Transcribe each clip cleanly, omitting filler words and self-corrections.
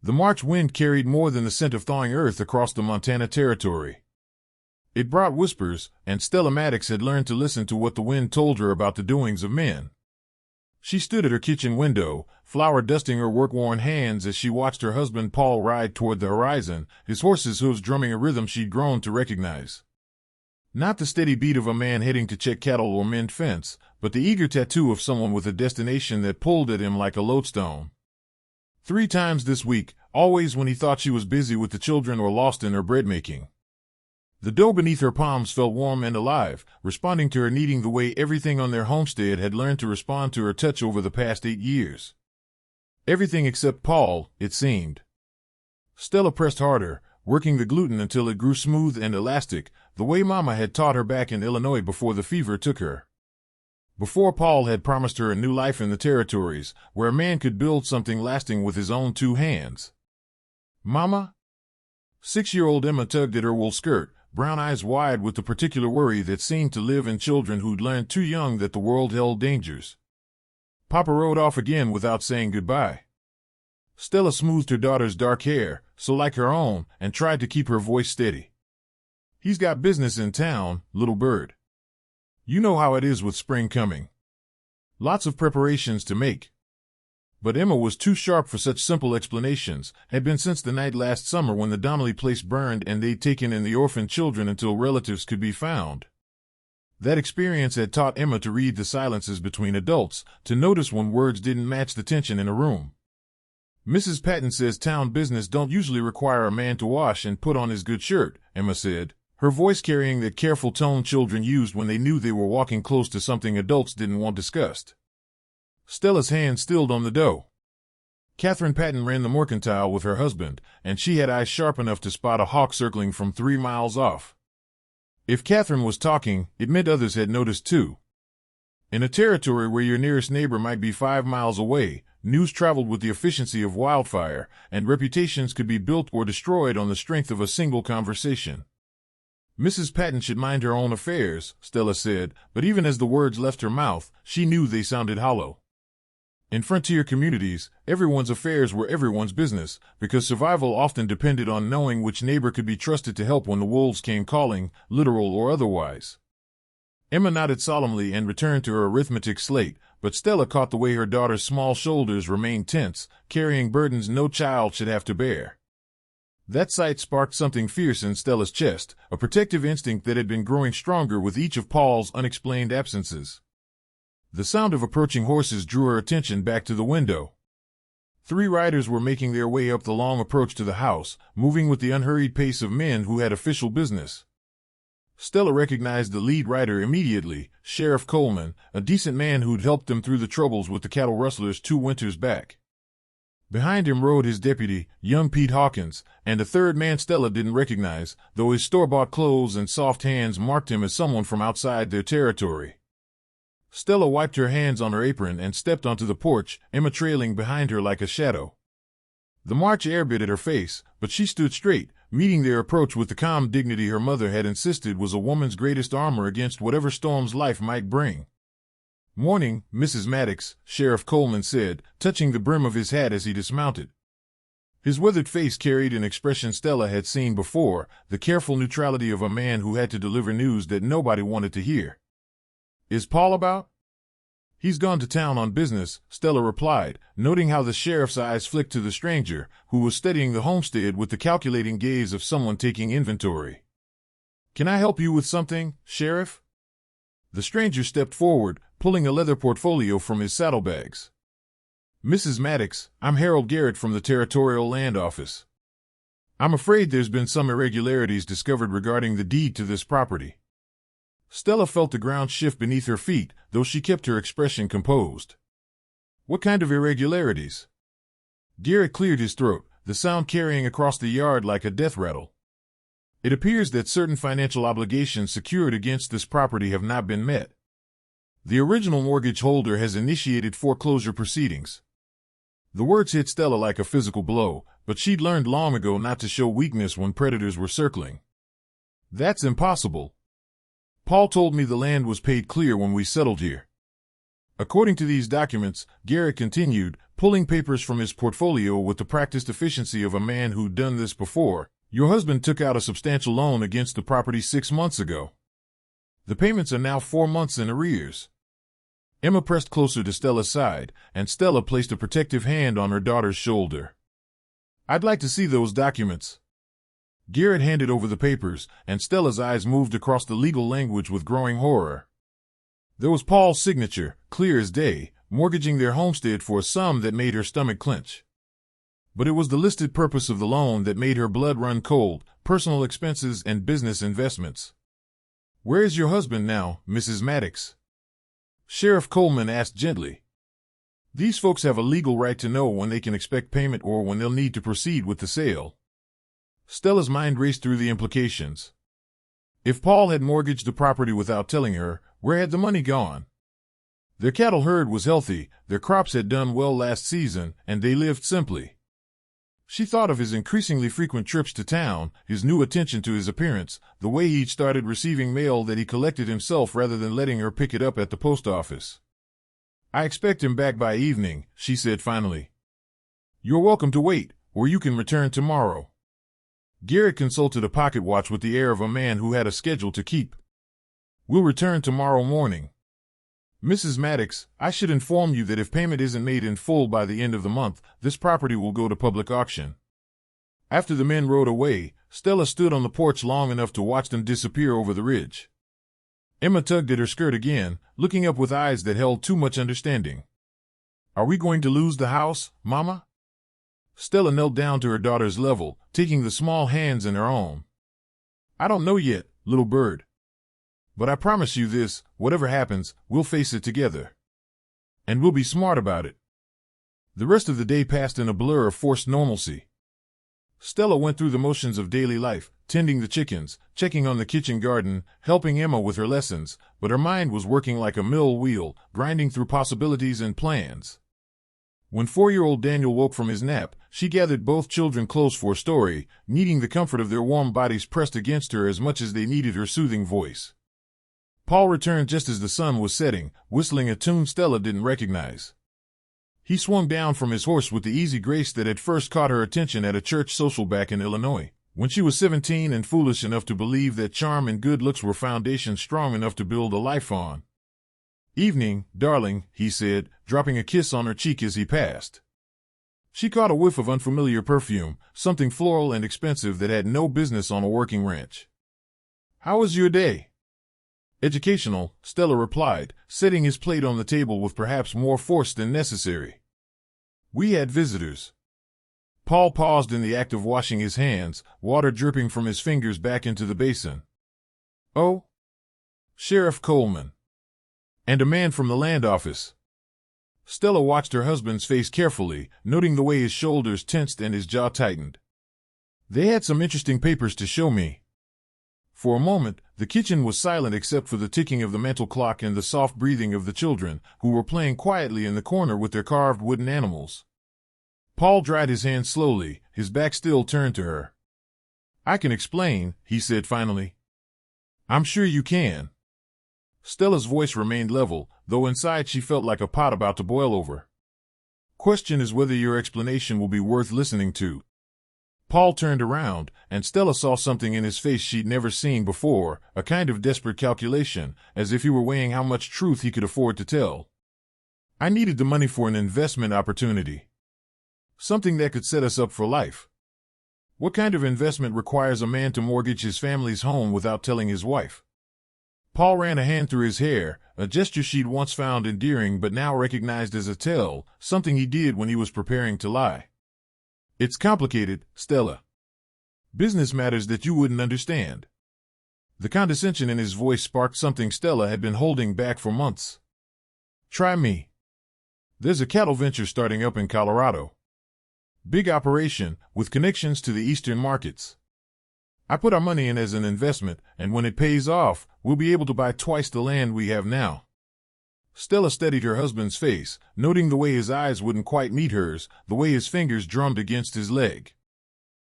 The March wind carried more than the scent of thawing earth across the Montana territory. It brought whispers, and Stella Maddox had learned to listen to what the wind told her about the doings of men. She stood at her kitchen window, flour dusting her work-worn hands as she watched her husband Paul ride toward the horizon, his horse's hooves drumming a rhythm she'd grown to recognize. Not the steady beat of a man heading to check cattle or mend fence, but the eager tattoo of someone with a destination that pulled at him like a lodestone. 3 times this week, always when he thought she was busy with the children or lost in her bread-making. The dough beneath her palms felt warm and alive, responding to her kneading the way everything on their homestead had learned to respond to her touch over the past 8 years. Everything except Paul, it seemed. Stella pressed harder, working the gluten until it grew smooth and elastic, the way Mama had taught her back in Illinois before the fever took her. Before Paul had promised her a new life in the territories, where a man could build something lasting with his own 2 hands. Mama? 6-year-old Emma tugged at her wool skirt, brown eyes wide with the particular worry that seemed to live in children who'd learned too young that the world held dangers. Papa rode off again without saying goodbye. Stella smoothed her daughter's dark hair, so like her own, and tried to keep her voice steady. He's got business in town, little bird. You know how it is with spring coming. Lots of preparations to make. But Emma was too sharp for such simple explanations, had been since the night last summer when the Donnelly place burned and they'd taken in the orphan children until relatives could be found. That experience had taught Emma to read the silences between adults, to notice when words didn't match the tension in a room. Mrs. Patton says town business don't usually require a man to wash and put on his good shirt, Emma said, her voice carrying that careful tone children used when they knew they were walking close to something adults didn't want discussed. Stella's hand stilled on the dough. Catherine Patton ran the mercantile with her husband, and she had eyes sharp enough to spot a hawk circling from 3 miles off. If Catherine was talking, it meant others had noticed too. In a territory where your nearest neighbor might be 5 miles away, news traveled with the efficiency of wildfire, and reputations could be built or destroyed on the strength of a single conversation. Mrs. Patton should mind her own affairs, Stella said, but even as the words left her mouth, she knew they sounded hollow. In frontier communities, everyone's affairs were everyone's business, because survival often depended on knowing which neighbor could be trusted to help when the wolves came calling, literal or otherwise. Emma nodded solemnly and returned to her arithmetic slate, but Stella caught the way her daughter's small shoulders remained tense, carrying burdens no child should have to bear. That sight sparked something fierce in Stella's chest, a protective instinct that had been growing stronger with each of Paul's unexplained absences. The sound of approaching horses drew her attention back to the window. 3 riders were making their way up the long approach to the house, moving with the unhurried pace of men who had official business. Stella recognized the lead rider immediately, Sheriff Coleman, a decent man who'd helped them through the troubles with the cattle rustlers 2 winters back. Behind him rode his deputy, young Pete Hawkins, and a third man Stella didn't recognize, though his store-bought clothes and soft hands marked him as someone from outside their territory. Stella wiped her hands on her apron and stepped onto the porch, Emma trailing behind her like a shadow. The March air bit at her face, but she stood straight, meeting their approach with the calm dignity her mother had insisted was a woman's greatest armor against whatever storms life might bring. "Morning, Mrs. Maddox," Sheriff Coleman said, touching the brim of his hat as he dismounted. His withered face carried an expression Stella had seen before, the careful neutrality of a man who had to deliver news that nobody wanted to hear. "Is Paul about?" "He's gone to town on business," Stella replied, noting how the sheriff's eyes flicked to the stranger, who was studying the homestead with the calculating gaze of someone taking inventory. "Can I help you with something, Sheriff?" The stranger stepped forward, pulling a leather portfolio from his saddlebags. "Mrs. Maddox, I'm Harold Garrett from the Territorial Land Office. I'm afraid there's been some irregularities discovered regarding the deed to this property." Stella felt the ground shift beneath her feet, though she kept her expression composed. "What kind of irregularities?" Garrett cleared his throat, the sound carrying across the yard like a death rattle. "It appears that certain financial obligations secured against this property have not been met. The original mortgage holder has initiated foreclosure proceedings." The words hit Stella like a physical blow, but she'd learned long ago not to show weakness when predators were circling. "That's impossible. Paul told me the land was paid clear when we settled here." According to these documents, Garrett continued, pulling papers from his portfolio with the practiced efficiency of a man who'd done this before, your husband took out a substantial loan against the property 6 months ago. The payments are now 4 months in arrears. Emma pressed closer to Stella's side, and Stella placed a protective hand on her daughter's shoulder. I'd like to see those documents. Garrett handed over the papers, and Stella's eyes moved across the legal language with growing horror. There was Paul's signature, clear as day, mortgaging their homestead for a sum that made her stomach clench. But it was the listed purpose of the loan that made her blood run cold, personal expenses and business investments. Where is your husband now, Mrs. Maddox? Sheriff Coleman asked gently. These folks have a legal right to know when they can expect payment or when they'll need to proceed with the sale. Stella's mind raced through the implications. If Paul had mortgaged the property without telling her, where had the money gone? Their cattle herd was healthy, their crops had done well last season, and they lived simply. She thought of his increasingly frequent trips to town, his new attention to his appearance, the way he'd started receiving mail that he collected himself rather than letting her pick it up at the post office. I expect him back by evening, she said finally. You're welcome to wait, or you can return tomorrow. Garrett consulted a pocket watch with the air of a man who had a schedule to keep. We'll return tomorrow morning. Mrs. Maddox, I should inform you that if payment isn't made in full by the end of the month, this property will go to public auction. After the men rode away, Stella stood on the porch long enough to watch them disappear over the ridge. Emma tugged at her skirt again, looking up with eyes that held too much understanding. Are we going to lose the house, Mama? Stella knelt down to her daughter's level, taking the small hands in her own. I don't know yet, little bird. But I promise you this, whatever happens, we'll face it together. And we'll be smart about it. The rest of the day passed in a blur of forced normalcy. Stella went through the motions of daily life, tending the chickens, checking on the kitchen garden, helping Emma with her lessons, but her mind was working like a mill wheel, grinding through possibilities and plans. When 4-year-old Daniel woke from his nap, she gathered both children close for a story, needing the comfort of their warm bodies pressed against her as much as they needed her soothing voice. Paul returned just as the sun was setting, whistling a tune Stella didn't recognize. He swung down from his horse with the easy grace that had first caught her attention at a church social back in Illinois, when she was 17 and foolish enough to believe that charm and good looks were foundations strong enough to build a life on. Evening, darling, he said, dropping a kiss on her cheek as he passed. She caught a whiff of unfamiliar perfume, something floral and expensive that had no business on a working ranch. How was your day? Educational, Stella replied, setting his plate on the table with perhaps more force than necessary. We had visitors. Paul paused in the act of washing his hands, water dripping from his fingers back into the basin. Oh? Sheriff Coleman. And a man from the land office. Stella watched her husband's face carefully, noting the way his shoulders tensed and his jaw tightened. They had some interesting papers to show me. For a moment, the kitchen was silent except for the ticking of the mantel clock and the soft breathing of the children, who were playing quietly in the corner with their carved wooden animals. Paul dried his hands slowly, his back still turned to her. I can explain, he said finally. I'm sure you can. Stella's voice remained level, though inside she felt like a pot about to boil over. Question is whether your explanation will be worth listening to. Paul turned around, and Stella saw something in his face she'd never seen before, a kind of desperate calculation, as if he were weighing how much truth he could afford to tell. I needed the money for an investment opportunity. Something that could set us up for life. What kind of investment requires a man to mortgage his family's home without telling his wife? Paul ran a hand through his hair, a gesture she'd once found endearing but now recognized as a tell, something he did when he was preparing to lie. It's complicated, Stella. Business matters that you wouldn't understand. The condescension in his voice sparked something Stella had been holding back for months. Try me. There's a cattle venture starting up in Colorado. Big operation, with connections to the eastern markets. I put our money in as an investment, and when it pays off, we'll be able to buy twice the land we have now. Stella steadied her husband's face, noting the way his eyes wouldn't quite meet hers, the way his fingers drummed against his leg.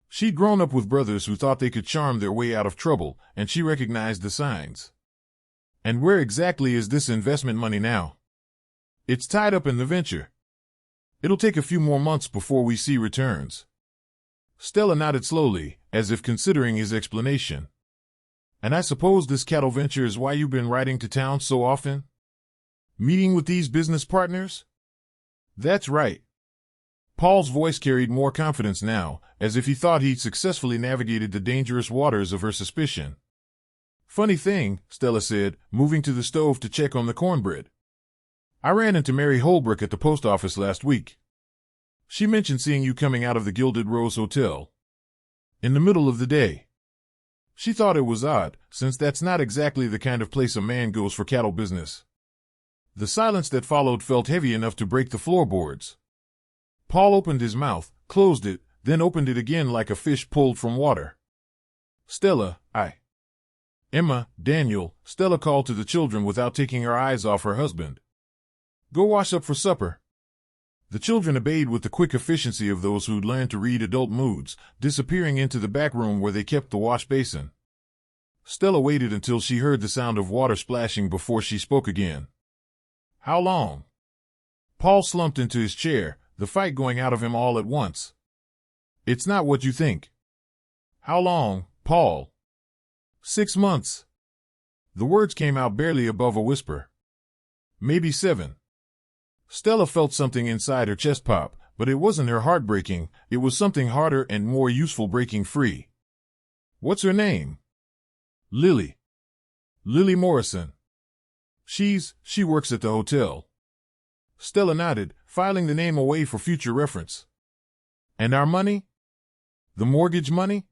She'd grown up with brothers who thought they could charm their way out of trouble, and she recognized the signs. And where exactly is this investment money now? It's tied up in the venture. It'll take a few more months before we see returns. Stella nodded slowly, as if considering his explanation. And I suppose this cattle venture is why you've been riding to town so often? Meeting with these business partners? That's right. Paul's voice carried more confidence now, as if he thought he'd successfully navigated the dangerous waters of her suspicion. Funny thing, Stella said, moving to the stove to check on the cornbread. I ran into Mary Holbrook at the post office last week. She mentioned seeing you coming out of the Gilded Rose Hotel. In the middle of the day. She thought it was odd, since that's not exactly the kind of place a man goes for cattle business. The silence that followed felt heavy enough to break the floorboards. Paul opened his mouth, closed it, then opened it again like a fish pulled from water. Stella, Emma, Daniel, Stella called to the children without taking her eyes off her husband. Go wash up for supper. The children obeyed with the quick efficiency of those who'd learned to read adult moods, disappearing into the back room where they kept the wash basin. Stella waited until she heard the sound of water splashing before she spoke again. How long? Paul slumped into his chair, the fight going out of him all at once. It's not what you think. How long, Paul? 6 months. The words came out barely above a whisper. Maybe 7. Stella felt something inside her chest pop, but it wasn't her heart breaking, it was something harder and more useful breaking free. What's her name? Lily. Lily Morrison. She works at the hotel. Stella nodded, filing the name away for future reference. And our money? The mortgage money?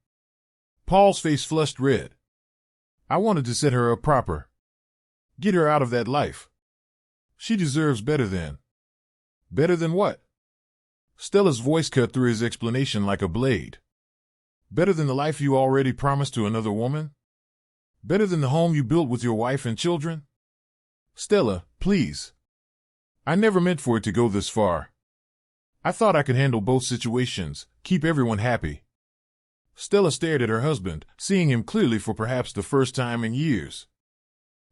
Paul's face flushed red. I wanted to set her up proper. Get her out of that life. She deserves better than. Better than what? Stella's voice cut through his explanation like a blade. Better than the life you already promised to another woman? Better than the home you built with your wife and children? Stella, please. I never meant for it to go this far. I thought I could handle both situations, keep everyone happy. Stella stared at her husband, seeing him clearly for perhaps the first time in years.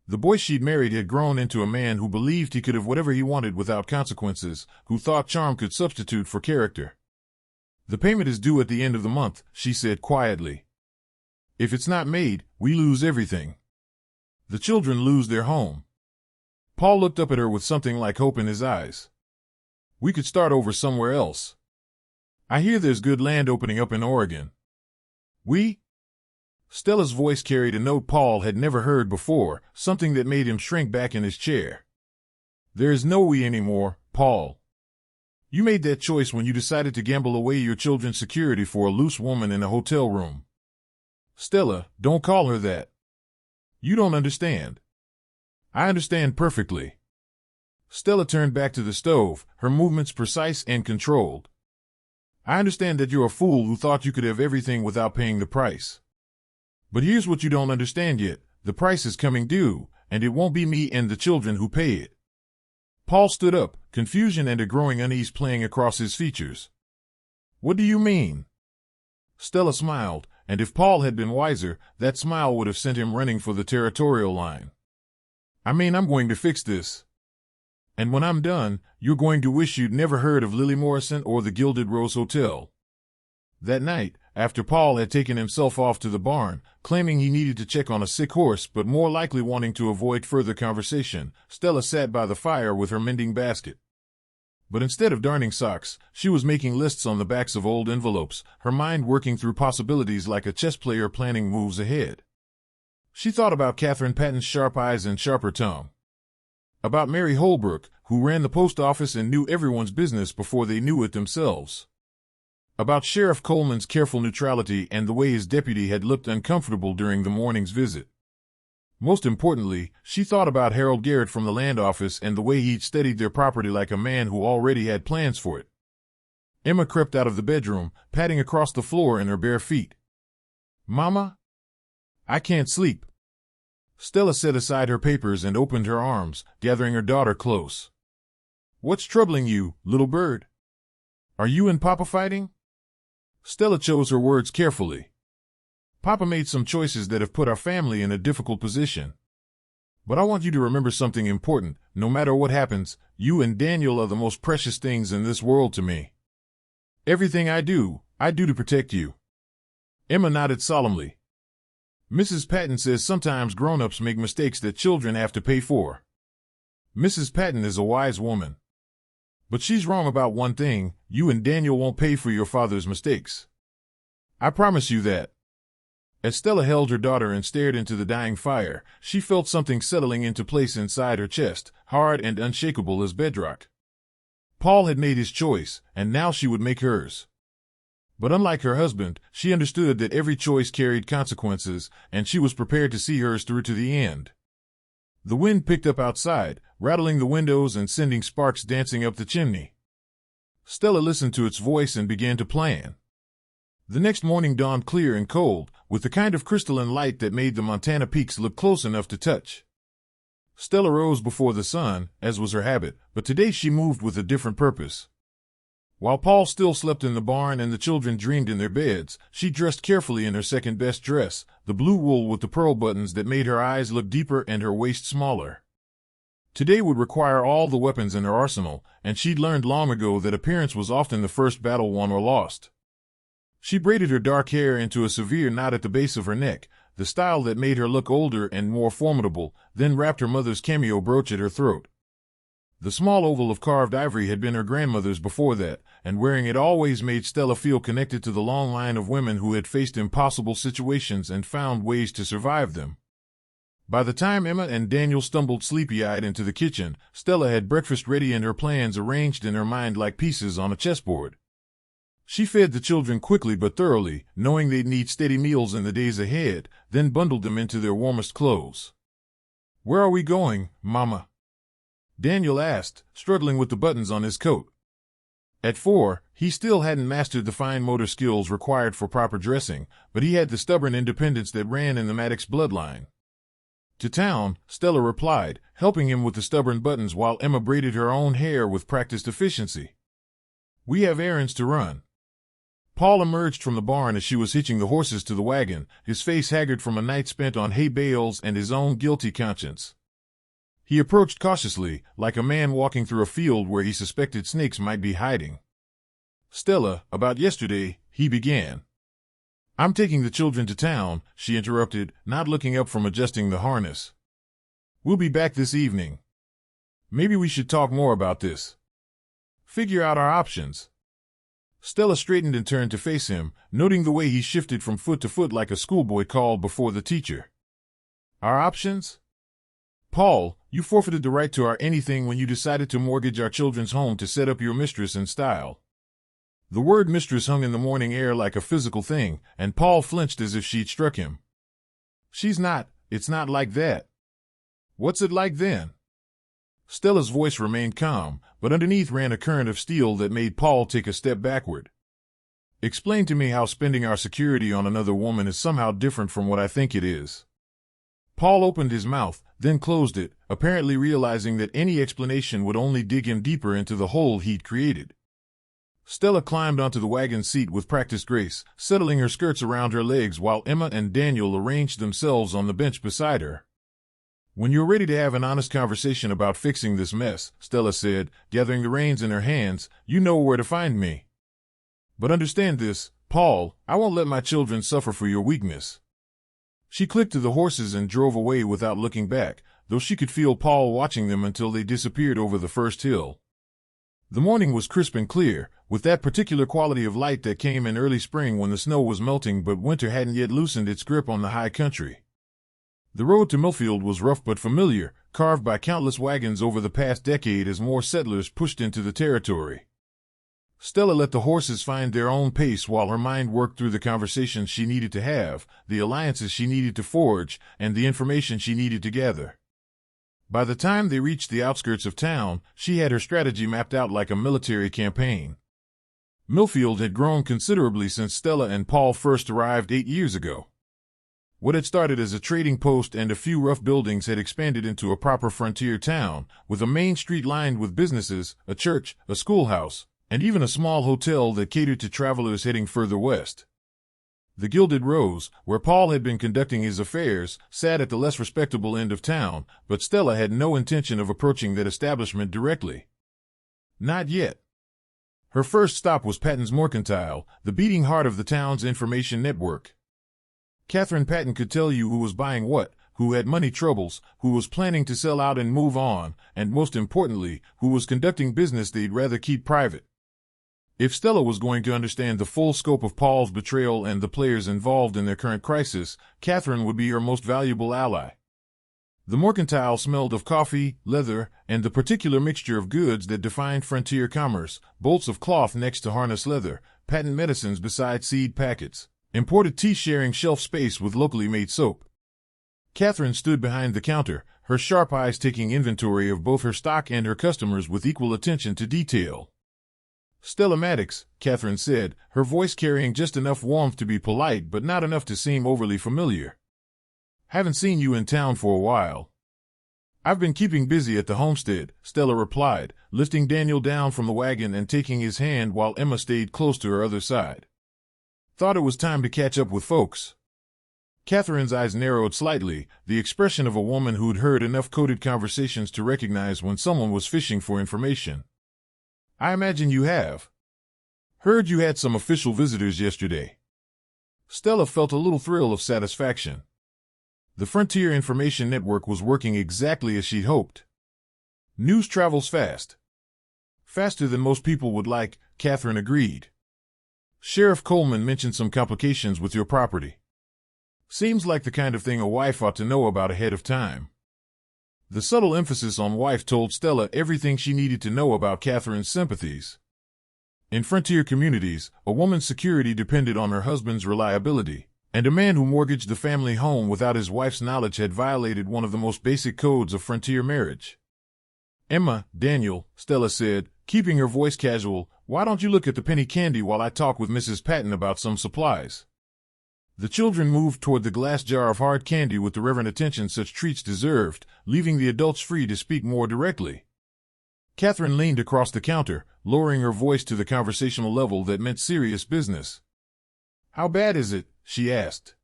The boy she'd married had grown into a man who believed he could have whatever he wanted without consequences, who thought charm could substitute for character. The payment is due at the end of the month, she said quietly. If it's not made, we lose everything. The children lose their home. Paul looked up at her with something like hope in his eyes. We could start over somewhere else. I hear there's good land opening up in Oregon. We? Stella's voice carried a note Paul had never heard before, something that made him shrink back in his chair. There is no we anymore, Paul. You made that choice when you decided to gamble away your children's security for a loose woman in a hotel room. Stella, don't call her that. You don't understand. I understand perfectly. Stella turned back to the stove, her movements precise and controlled. I understand that you're a fool who thought you could have everything without paying the price. But here's what you don't understand yet. The price is coming due, and it won't be me and the children who pay it. Paul stood up, confusion and a growing unease playing across his features. What do you mean? Stella smiled, and if Paul had been wiser, that smile would have sent him running for the territorial line. I mean, I'm going to fix this. And when I'm done, you're going to wish you'd never heard of Lily Morrison or the Gilded Rose Hotel. That night, after Paul had taken himself off to the barn, claiming he needed to check on a sick horse but more likely wanting to avoid further conversation, Stella sat by the fire with her mending basket. But instead of darning socks, she was making lists on the backs of old envelopes, her mind working through possibilities like a chess player planning moves ahead. She thought about Catherine Patton's sharp eyes and sharper tongue. About Mary Holbrook, who ran the post office and knew everyone's business before they knew it themselves. About Sheriff Coleman's careful neutrality and the way his deputy had looked uncomfortable during the morning's visit. Most importantly, she thought about Harold Garrett from the land office and the way he'd studied their property like a man who already had plans for it. Emma crept out of the bedroom, padding across the floor in her bare feet. Mama? I can't sleep. Stella set aside her papers and opened her arms, gathering her daughter close. What's troubling you, little bird? Are you and Papa fighting? Stella chose her words carefully. Papa made some choices that have put our family in a difficult position. But I want you to remember something important. No matter what happens, you and Daniel are the most precious things in this world to me. Everything I do to protect you." Emma nodded solemnly. "Mrs. Patton says sometimes grown-ups make mistakes that children have to pay for. Mrs. Patton is a wise woman. But she's wrong about one thing: you and Daniel won't pay for your father's mistakes. I promise you that." As Stella held her daughter and stared into the dying fire, she felt something settling into place inside her chest, hard and unshakable as bedrock. Paul had made his choice, and now she would make hers. But unlike her husband, she understood that every choice carried consequences, and she was prepared to see hers through to the end. The wind picked up outside, rattling the windows and sending sparks dancing up the chimney. Stella listened to its voice and began to plan. The next morning dawned clear and cold, with the kind of crystalline light that made the Montana peaks look close enough to touch. Stella rose before the sun, as was her habit, but today she moved with a different purpose. While Paul still slept in the barn and the children dreamed in their beds, she dressed carefully in her second-best dress, the blue wool with the pearl buttons that made her eyes look deeper and her waist smaller. Today would require all the weapons in her arsenal, and she'd learned long ago that appearance was often the first battle won or lost. She braided her dark hair into a severe knot at the base of her neck, the style that made her look older and more formidable, then wrapped her mother's cameo brooch at her throat. The small oval of carved ivory had been her grandmother's before that, and wearing it always made Stella feel connected to the long line of women who had faced impossible situations and found ways to survive them. By the time Emma and Daniel stumbled sleepy-eyed into the kitchen, Stella had breakfast ready and her plans arranged in her mind like pieces on a chessboard. She fed the children quickly but thoroughly, knowing they'd need steady meals in the days ahead, then bundled them into their warmest clothes. "Where are we going, Mama?" Daniel asked, struggling with the buttons on his coat. At 4, he still hadn't mastered the fine motor skills required for proper dressing, but he had the stubborn independence that ran in the Maddox bloodline. "To town," Stella replied, helping him with the stubborn buttons while Emma braided her own hair with practiced efficiency. "We have errands to run." Paul emerged from the barn as she was hitching the horses to the wagon, his face haggard from a night spent on hay bales and his own guilty conscience. He approached cautiously, like a man walking through a field where he suspected snakes might be hiding. "Stella, about yesterday," he began. "I'm taking the children to town," she interrupted, not looking up from adjusting the harness. "We'll be back this evening. Maybe we should talk more about this. Figure out our options." Stella straightened and turned to face him, noting the way he shifted from foot to foot like a schoolboy called before the teacher. "Our options? Paul, you forfeited the right to our anything when you decided to mortgage our children's home to set up your mistress in style." The word mistress hung in the morning air like a physical thing, and Paul flinched as if she'd struck him. It's not like that." "What's it like then?" Stella's voice remained calm, but underneath ran a current of steel that made Paul take a step backward. "Explain to me how spending our security on another woman is somehow different from what I think it is." Paul opened his mouth, then closed it, apparently realizing that any explanation would only dig him deeper into the hole he'd created. Stella climbed onto the wagon seat with practiced grace, settling her skirts around her legs while Emma and Daniel arranged themselves on the bench beside her. "When you're ready to have an honest conversation about fixing this mess," Stella said, gathering the reins in her hands, "you know where to find me. But understand this, Paul, I won't let my children suffer for your weakness." She clicked to the horses and drove away without looking back, though she could feel Paul watching them until they disappeared over the first hill. The morning was crisp and clear, with that particular quality of light that came in early spring when the snow was melting but winter hadn't yet loosened its grip on the high country. The road to Millfield was rough but familiar, carved by countless wagons over the past decade as more settlers pushed into the territory. Stella let the horses find their own pace while her mind worked through the conversations she needed to have, the alliances she needed to forge, and the information she needed to gather. By the time they reached the outskirts of town, she had her strategy mapped out like a military campaign. Millfield had grown considerably since Stella and Paul first arrived 8 years ago. What had started as a trading post and a few rough buildings had expanded into a proper frontier town, with a main street lined with businesses, a church, a schoolhouse, and even a small hotel that catered to travelers heading further west. The Gilded Rose, where Paul had been conducting his affairs, sat at the less respectable end of town, but Stella had no intention of approaching that establishment directly. Not yet. Her first stop was Patton's Mercantile, the beating heart of the town's information network. Catherine Patton could tell you who was buying what, who had money troubles, who was planning to sell out and move on, and most importantly, who was conducting business they'd rather keep private. If Stella was going to understand the full scope of Paul's betrayal and the players involved in their current crisis, Catherine would be her most valuable ally. The Mercantile smelled of coffee, leather, and the particular mixture of goods that defined frontier commerce: bolts of cloth next to harness leather, patent medicines beside seed packets, imported tea sharing shelf space with locally made soap. Catherine stood behind the counter, her sharp eyes taking inventory of both her stock and her customers with equal attention to detail. "Stella Maddox," Catherine said, her voice carrying just enough warmth to be polite but not enough to seem overly familiar. "Haven't seen you in town for a while." "I've been keeping busy at the Homestead," Stella replied, lifting Daniel down from the wagon and taking his hand while Emma stayed close to her other side. "Thought it was time to catch up with folks." Catherine's eyes narrowed slightly, the expression of a woman who'd heard enough coded conversations to recognize when someone was fishing for information. "I imagine you have. Heard you had some official visitors yesterday." Stella felt a little thrill of satisfaction. The Frontier Information Network was working exactly as she'd hoped. "News travels fast." "Faster than most people would like," Catherine agreed. "Sheriff Coleman mentioned some complications with your property. Seems like the kind of thing a wife ought to know about ahead of time." The subtle emphasis on wife told Stella everything she needed to know about Catherine's sympathies. In frontier communities, a woman's security depended on her husband's reliability, and a man who mortgaged the family home without his wife's knowledge had violated one of the most basic codes of frontier marriage. "Emma, Daniel," Stella said, keeping her voice casual, "why don't you look at the penny candy while I talk with Mrs. Patton about some supplies?" The children moved toward the glass jar of hard candy with the reverent attention such treats deserved, leaving the adults free to speak more directly. Catherine leaned across the counter, lowering her voice to the conversational level that meant serious business. "How bad is it?" she asked.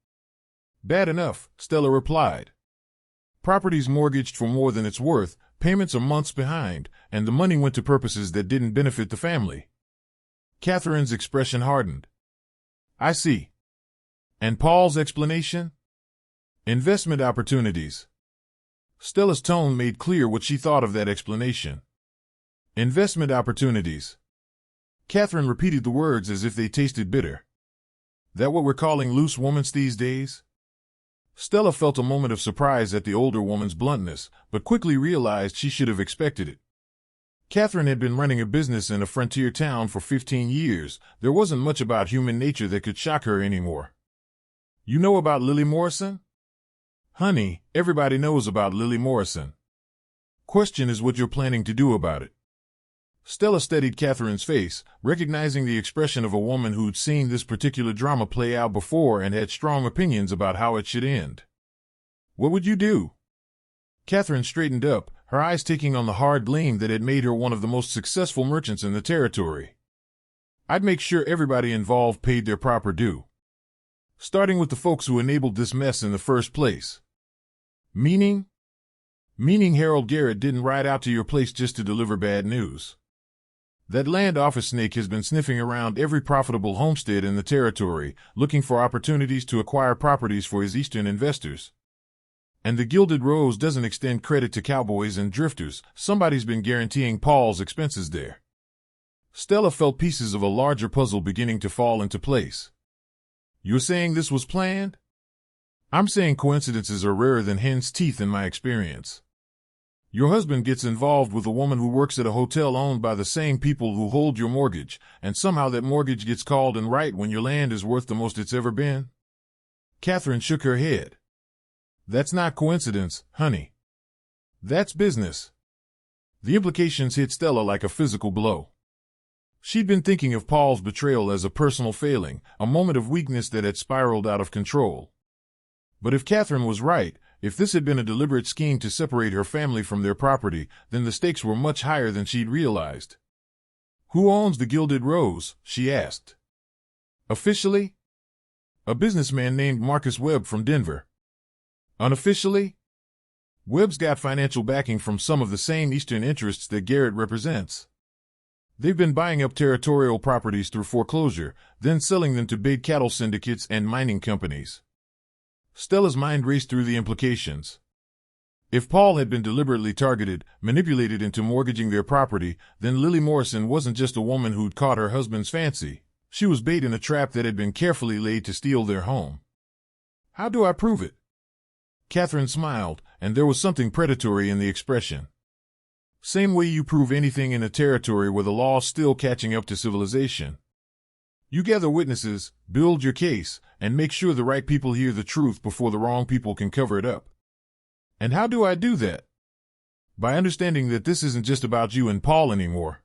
"Bad enough," Stella replied. "Property's mortgaged for more than it's worth, payments are months behind, and the money went to purposes that didn't benefit the family." Catherine's expression hardened. "I see. And Paul's explanation?" "Investment opportunities." Stella's tone made clear what she thought of that explanation. "Investment opportunities." Catherine repeated the words as if they tasted bitter. "That what we're calling loose woman's these days?" Stella felt a moment of surprise at the older woman's bluntness, but quickly realized she should have expected it. Catherine had been running a business in a frontier town for 15 years. There wasn't much about human nature that could shock her anymore. "You know about Lily Morrison?" "Honey, everybody knows about Lily Morrison. Question is what you're planning to do about it." Stella studied Catherine's face, recognizing the expression of a woman who'd seen this particular drama play out before and had strong opinions about how it should end. "What would you do?" Catherine straightened up, her eyes taking on the hard gleam that had made her one of the most successful merchants in the territory. "I'd make sure everybody involved paid their proper due. Starting with the folks who enabled this mess in the first place." "Meaning?" "Meaning Harold Garrett didn't ride out to your place just to deliver bad news. That land office snake has been sniffing around every profitable homestead in the territory, looking for opportunities to acquire properties for his eastern investors. And the Gilded Rose doesn't extend credit to cowboys and drifters. Somebody's been guaranteeing Paul's expenses there." Stella felt pieces of a larger puzzle beginning to fall into place. "You're saying this was planned?" "I'm saying coincidences are rarer than hen's teeth in my experience. Your husband gets involved with a woman who works at a hotel owned by the same people who hold your mortgage, and somehow that mortgage gets called in right when your land is worth the most it's ever been." Catherine shook her head. "That's not coincidence, honey. That's business." The implications hit Stella like a physical blow. She'd been thinking of Paul's betrayal as a personal failing, a moment of weakness that had spiraled out of control. But if Catherine was right, if this had been a deliberate scheme to separate her family from their property, then the stakes were much higher than she'd realized. "Who owns the Gilded Rose?" she asked. "Officially?" a businessman named Marcus Webb from Denver. Unofficially, Webb's got financial backing from some of the same Eastern interests that Garrett represents. They've been buying up territorial properties through foreclosure, then selling them to big cattle syndicates and mining companies. Stella's mind raced through the implications. If Paul had been deliberately targeted, manipulated into mortgaging their property, then Lily Morrison wasn't just a woman who'd caught her husband's fancy. She was bait in a trap that had been carefully laid to steal their home. How do I prove it? Catherine smiled, and there was something predatory in the expression. Same way you prove anything in a territory where the law's still catching up to civilization. You gather witnesses, build your case, and make sure the right people hear the truth before the wrong people can cover it up. And how do I do that? By understanding that this isn't just about you and Paul anymore.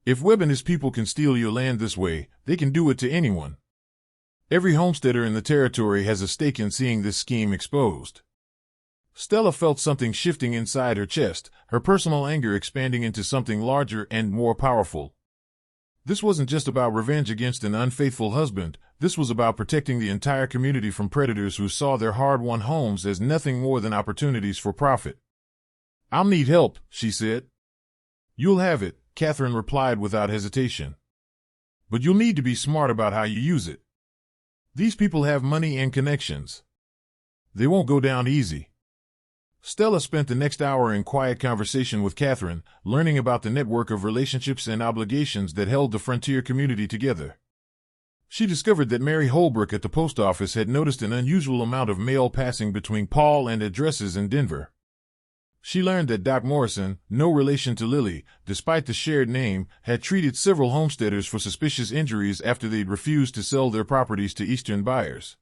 If Webb and his people can steal your land this way, they can do it to anyone. Every homesteader in the territory has a stake in seeing this scheme exposed. Stella felt something shifting inside her chest, her personal anger expanding into something larger and more powerful. This wasn't just about revenge against an unfaithful husband, this was about protecting the entire community from predators who saw their hard-won homes as nothing more than opportunities for profit. I'll need help, she said. You'll have it, Catherine replied without hesitation. But you'll need to be smart about how you use it. These people have money and connections. They won't go down easy. Stella spent the next hour in quiet conversation with Catherine, learning about the network of relationships and obligations that held the frontier community together. She discovered that Mary Holbrook at the post office had noticed an unusual amount of mail passing between Paul and addresses in Denver. She learned that Doc Morrison, no relation to Lily, despite the shared name, had treated several homesteaders for suspicious injuries after they'd refused to sell their properties to Eastern buyers.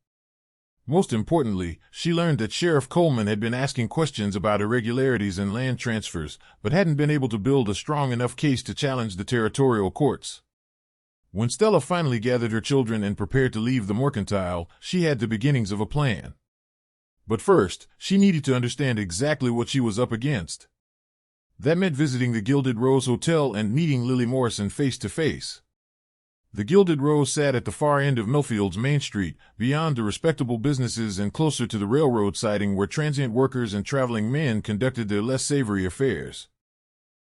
Most importantly, she learned that Sheriff Coleman had been asking questions about irregularities in land transfers, but hadn't been able to build a strong enough case to challenge the territorial courts. When Stella finally gathered her children and prepared to leave the mercantile, she had the beginnings of a plan. But first, she needed to understand exactly what she was up against. That meant visiting the Gilded Rose Hotel and meeting Lily Morrison face to face. The Gilded Rose sat at the far end of Millfield's Main Street, beyond the respectable businesses and closer to the railroad siding where transient workers and traveling men conducted their less savory affairs.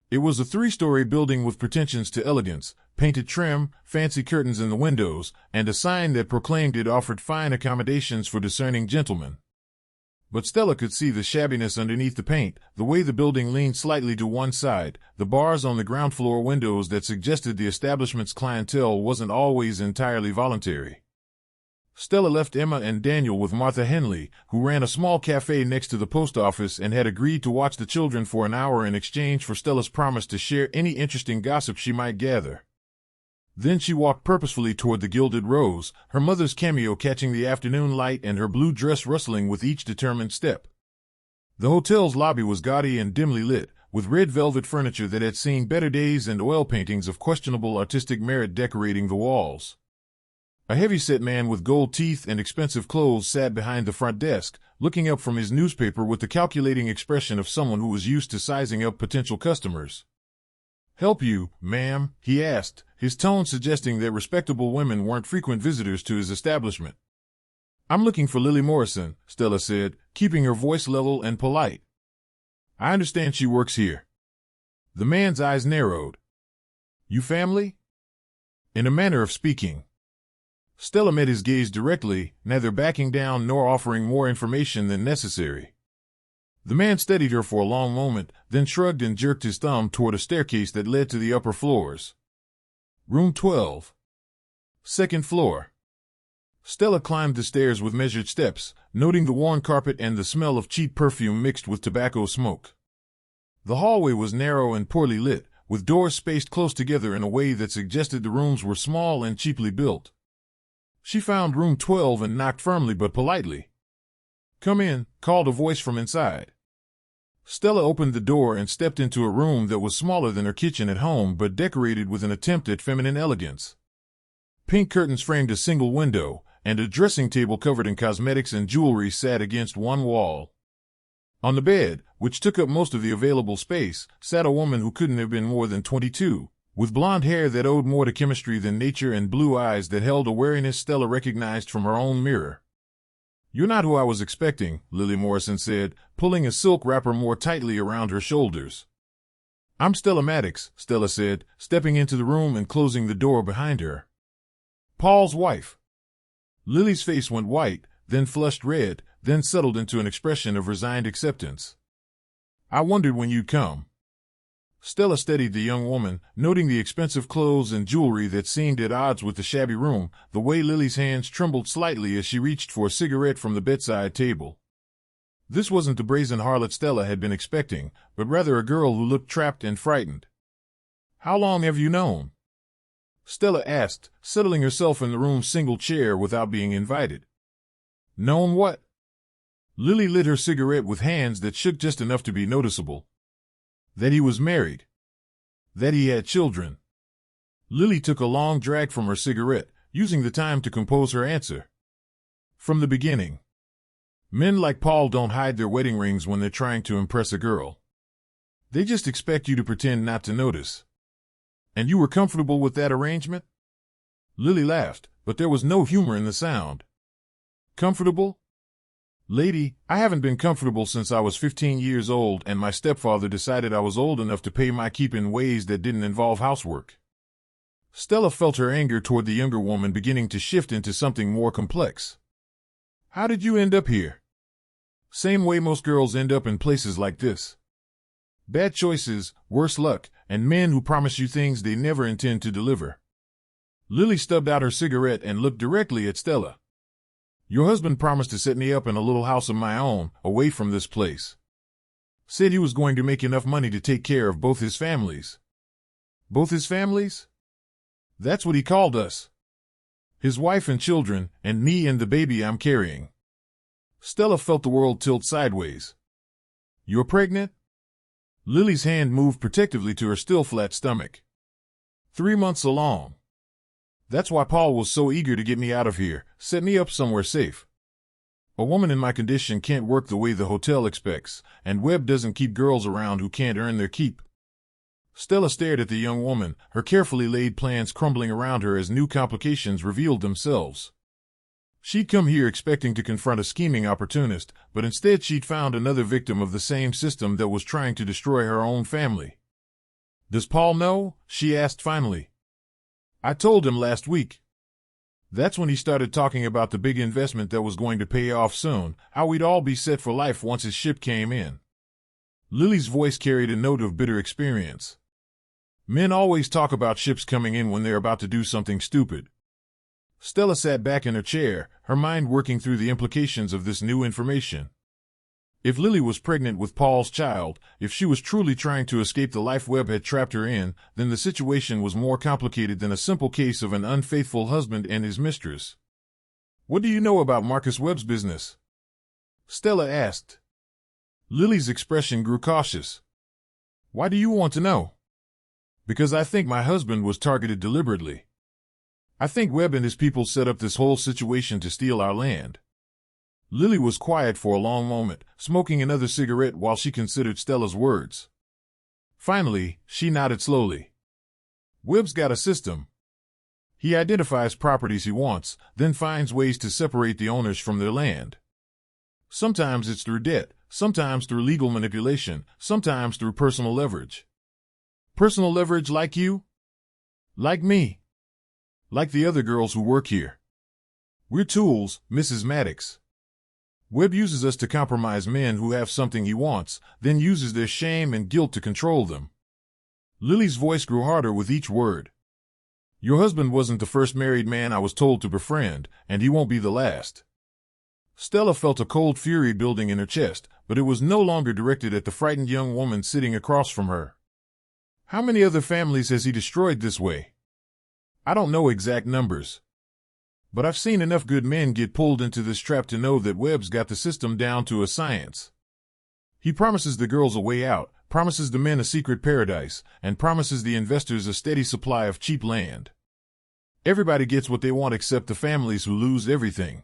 It was a 3-story building with pretensions to elegance, painted trim, fancy curtains in the windows, and a sign that proclaimed it offered fine accommodations for discerning gentlemen. But Stella could see the shabbiness underneath the paint, the way the building leaned slightly to one side, the bars on the ground floor windows that suggested the establishment's clientele wasn't always entirely voluntary. Stella left Emma and Daniel with Martha Henley, who ran a small cafe next to the post office and had agreed to watch the children for an hour in exchange for Stella's promise to share any interesting gossip she might gather. Then she walked purposefully toward the Gilded Rose, her mother's cameo catching the afternoon light and her blue dress rustling with each determined step. The hotel's lobby was gaudy and dimly lit, with red velvet furniture that had seen better days and oil paintings of questionable artistic merit decorating the walls. A heavy-set man with gold teeth and expensive clothes sat behind the front desk, looking up from his newspaper with the calculating expression of someone who was used to sizing up potential customers. "Help you, ma'am?" he asked, his tone suggesting that respectable women weren't frequent visitors to his establishment. "I'm looking for Lily Morrison," Stella said, keeping her voice level and polite. "I understand she works here." The man's eyes narrowed. "You family?" In a manner of speaking. Stella met his gaze directly, neither backing down nor offering more information than necessary. The man studied her for a long moment, then shrugged and jerked his thumb toward a staircase that led to the upper floors. "Room 12. Second floor." Stella climbed the stairs with measured steps, noting the worn carpet and the smell of cheap perfume mixed with tobacco smoke. The hallway was narrow and poorly lit, with doors spaced close together in a way that suggested the rooms were small and cheaply built. She found room 12 and knocked firmly but politely. "Come in," called a voice from inside. Stella opened the door and stepped into a room that was smaller than her kitchen at home but decorated with an attempt at feminine elegance. Pink curtains framed a single window, and a dressing table covered in cosmetics and jewelry sat against one wall. On the bed, which took up most of the available space, sat a woman who couldn't have been more than 22, With blonde hair that owed more to chemistry than nature and blue eyes that held a wariness Stella recognized from her own mirror. "You're not who I was expecting," Lily Morrison said, pulling a silk wrapper more tightly around her shoulders. "I'm Stella Maddox," Stella said, stepping into the room and closing the door behind her. "Paul's wife." Lily's face went white, then flushed red, then settled into an expression of resigned acceptance. "I wondered when you'd come." Stella steadied the young woman, noting the expensive clothes and jewelry that seemed at odds with the shabby room, the way Lily's hands trembled slightly as she reached for a cigarette from the bedside table. This wasn't the brazen harlot Stella had been expecting, but rather a girl who looked trapped and frightened. "How long have you known?" Stella asked, settling herself in the room's single chair without being invited. "Known what?" Lily lit her cigarette with hands that shook just enough to be noticeable. "That he was married. That he had children." Lily took a long drag from her cigarette, using the time to compose her answer. "From the beginning. Men like Paul don't hide their wedding rings when they're trying to impress a girl. They just expect you to pretend not to notice. And you were comfortable with that arrangement?" Lily laughed, but there was no humor in the sound. "Comfortable? Lady, I haven't been comfortable since I was 15 years old and my stepfather decided I was old enough to pay my keep in ways that didn't involve housework." Stella felt her anger toward the younger woman beginning to shift into something more complex. "How did you end up here?" "Same way most girls end up in places like this. Bad choices, worse luck, and men who promise you things they never intend to deliver." Lily stubbed out her cigarette and looked directly at Stella. "Your husband promised to set me up in a little house of my own, away from this place. Said he was going to make enough money to take care of both his families." "Both his families?" "That's what he called us. His wife and children, and me and the baby I'm carrying." Stella felt the world tilt sideways. "You're pregnant?" Lily's hand moved protectively to her still flat stomach. 3 months along. That's why Paul was so eager to get me out of here, set me up somewhere safe. A woman in my condition can't work the way the hotel expects, and Webb doesn't keep girls around who can't earn their keep." Stella stared at the young woman, her carefully laid plans crumbling around her as new complications revealed themselves. She'd come here expecting to confront a scheming opportunist, but instead she'd found another victim of the same system that was trying to destroy her own family. "Does Paul know?" she asked finally. "I told him last week." That's when he started talking about the big investment that was going to pay off soon, how we'd all be set for life once his ship came in. Lily's voice carried a note of bitter experience. "Men always talk about ships coming in when they're about to do something stupid." Stella sat back in her chair, her mind working through the implications of this new information. If Lily was pregnant with Paul's child, if she was truly trying to escape the life Webb had trapped her in, then the situation was more complicated than a simple case of an unfaithful husband and his mistress. "What do you know about Marcus Webb's business?" Stella asked. Lily's expression grew cautious. "Why do you want to know?" "Because I think my husband was targeted deliberately. I think Webb and his people set up this whole situation to steal our land." Lily was quiet for a long moment, smoking another cigarette while she considered Stella's words. Finally, she nodded slowly. "Webb's got a system. He identifies properties he wants, then finds ways to separate the owners from their land. Sometimes it's through debt, sometimes through legal manipulation, sometimes through personal leverage." "Personal leverage like you?" "Like me. Like the other girls who work here. We're tools, Mrs. Maddox. Webb uses us to compromise men who have something he wants, then uses their shame and guilt to control them." Lily's voice grew harder with each word. "Your husband wasn't the first married man I was told to befriend, and he won't be the last." Stella felt a cold fury building in her chest, but it was no longer directed at the frightened young woman sitting across from her. "How many other families has he destroyed this way?" "I don't know exact numbers. But I've seen enough good men get pulled into this trap to know that Webb's got the system down to a science. He promises the girls a way out, promises the men a secret paradise, and promises the investors a steady supply of cheap land. Everybody gets what they want except the families who lose everything."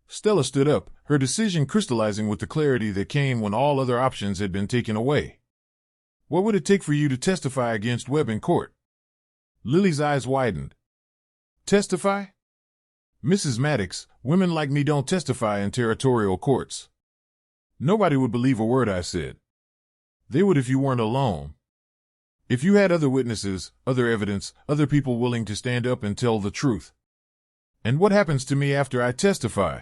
Stella stood up, her decision crystallizing with the clarity that came when all other options had been taken away. "What would it take for you to testify against Webb in court?" Lily's eyes widened. Testify? Mrs. Maddox, women like me don't testify in territorial courts. Nobody would believe a word I said. They would if you weren't alone. If you had other witnesses, other evidence, other people willing to stand up and tell the truth. And what happens to me after I testify?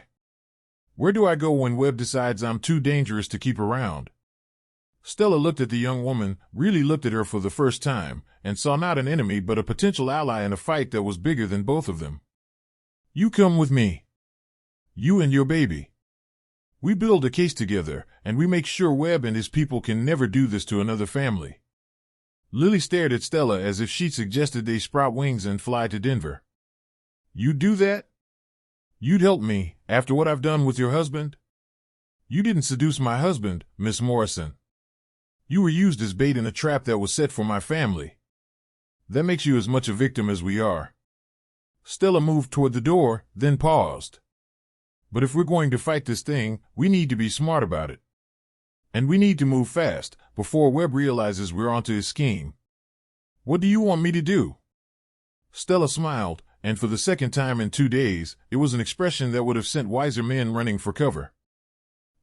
Where do I go when Webb decides I'm too dangerous to keep around? Stella looked at the young woman, really looked at her for the first time, and saw not an enemy but a potential ally in a fight that was bigger than both of them. You come with me. You and your baby. We build a case together, and we make sure Webb and his people can never do this to another family. Lily stared at Stella as if she'd suggested they sprout wings and fly to Denver. You'd do that? You'd help me, after what I've done with your husband? You didn't seduce my husband, Miss Morrison. You were used as bait in a trap that was set for my family. That makes you as much a victim as we are. Stella moved toward the door, then paused. But if we're going to fight this thing, we need to be smart about it. And we need to move fast, before Webb realizes we're onto his scheme. What do you want me to do? Stella smiled, and for the second time in 2 days, it was an expression that would have sent wiser men running for cover.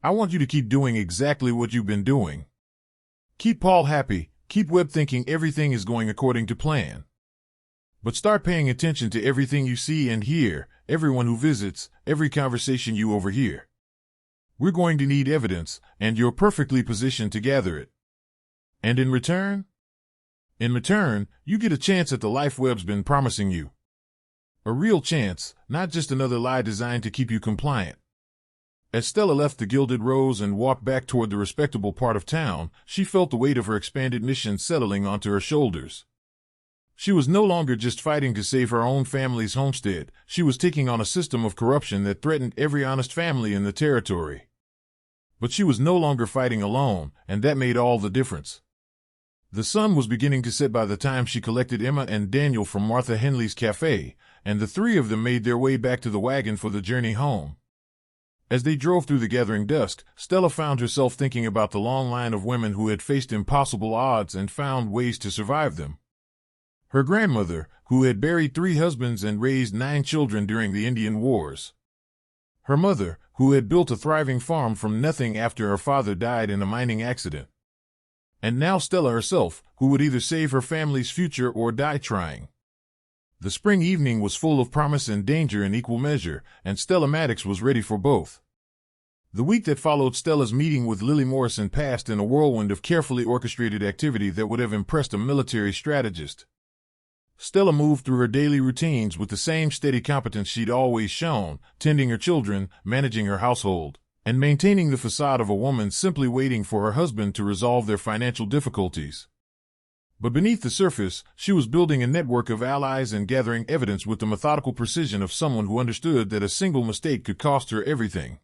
I want you to keep doing exactly what you've been doing. Keep Paul happy, keep Webb thinking everything is going according to plan. But start paying attention to everything you see and hear, everyone who visits, every conversation you overhear. We're going to need evidence, and you're perfectly positioned to gather it. And in return? In return, you get a chance at the life Webb's been promising you. A real chance, not just another lie designed to keep you compliant. As Stella left the Gilded Rose and walked back toward the respectable part of town, she felt the weight of her expanded mission settling onto her shoulders. She was no longer just fighting to save her own family's homestead, she was taking on a system of corruption that threatened every honest family in the territory. But she was no longer fighting alone, and that made all the difference. The sun was beginning to set by the time she collected Emma and Daniel from Martha Henley's cafe, and the three of them made their way back to the wagon for the journey home. As they drove through the gathering dusk, Stella found herself thinking about the long line of women who had faced impossible odds and found ways to survive them. Her grandmother, who had buried 3 husbands and raised 9 children during the Indian Wars. Her mother, who had built a thriving farm from nothing after her father died in a mining accident. And now Stella herself, who would either save her family's future or die trying. The spring evening was full of promise and danger in equal measure, and Stella Maddox was ready for both. The week that followed Stella's meeting with Lily Morrison passed in a whirlwind of carefully orchestrated activity that would have impressed a military strategist. Stella moved through her daily routines with the same steady competence she'd always shown, tending her children, managing her household, and maintaining the facade of a woman simply waiting for her husband to resolve their financial difficulties. But beneath the surface, she was building a network of allies and gathering evidence with the methodical precision of someone who understood that a single mistake could cost her everything.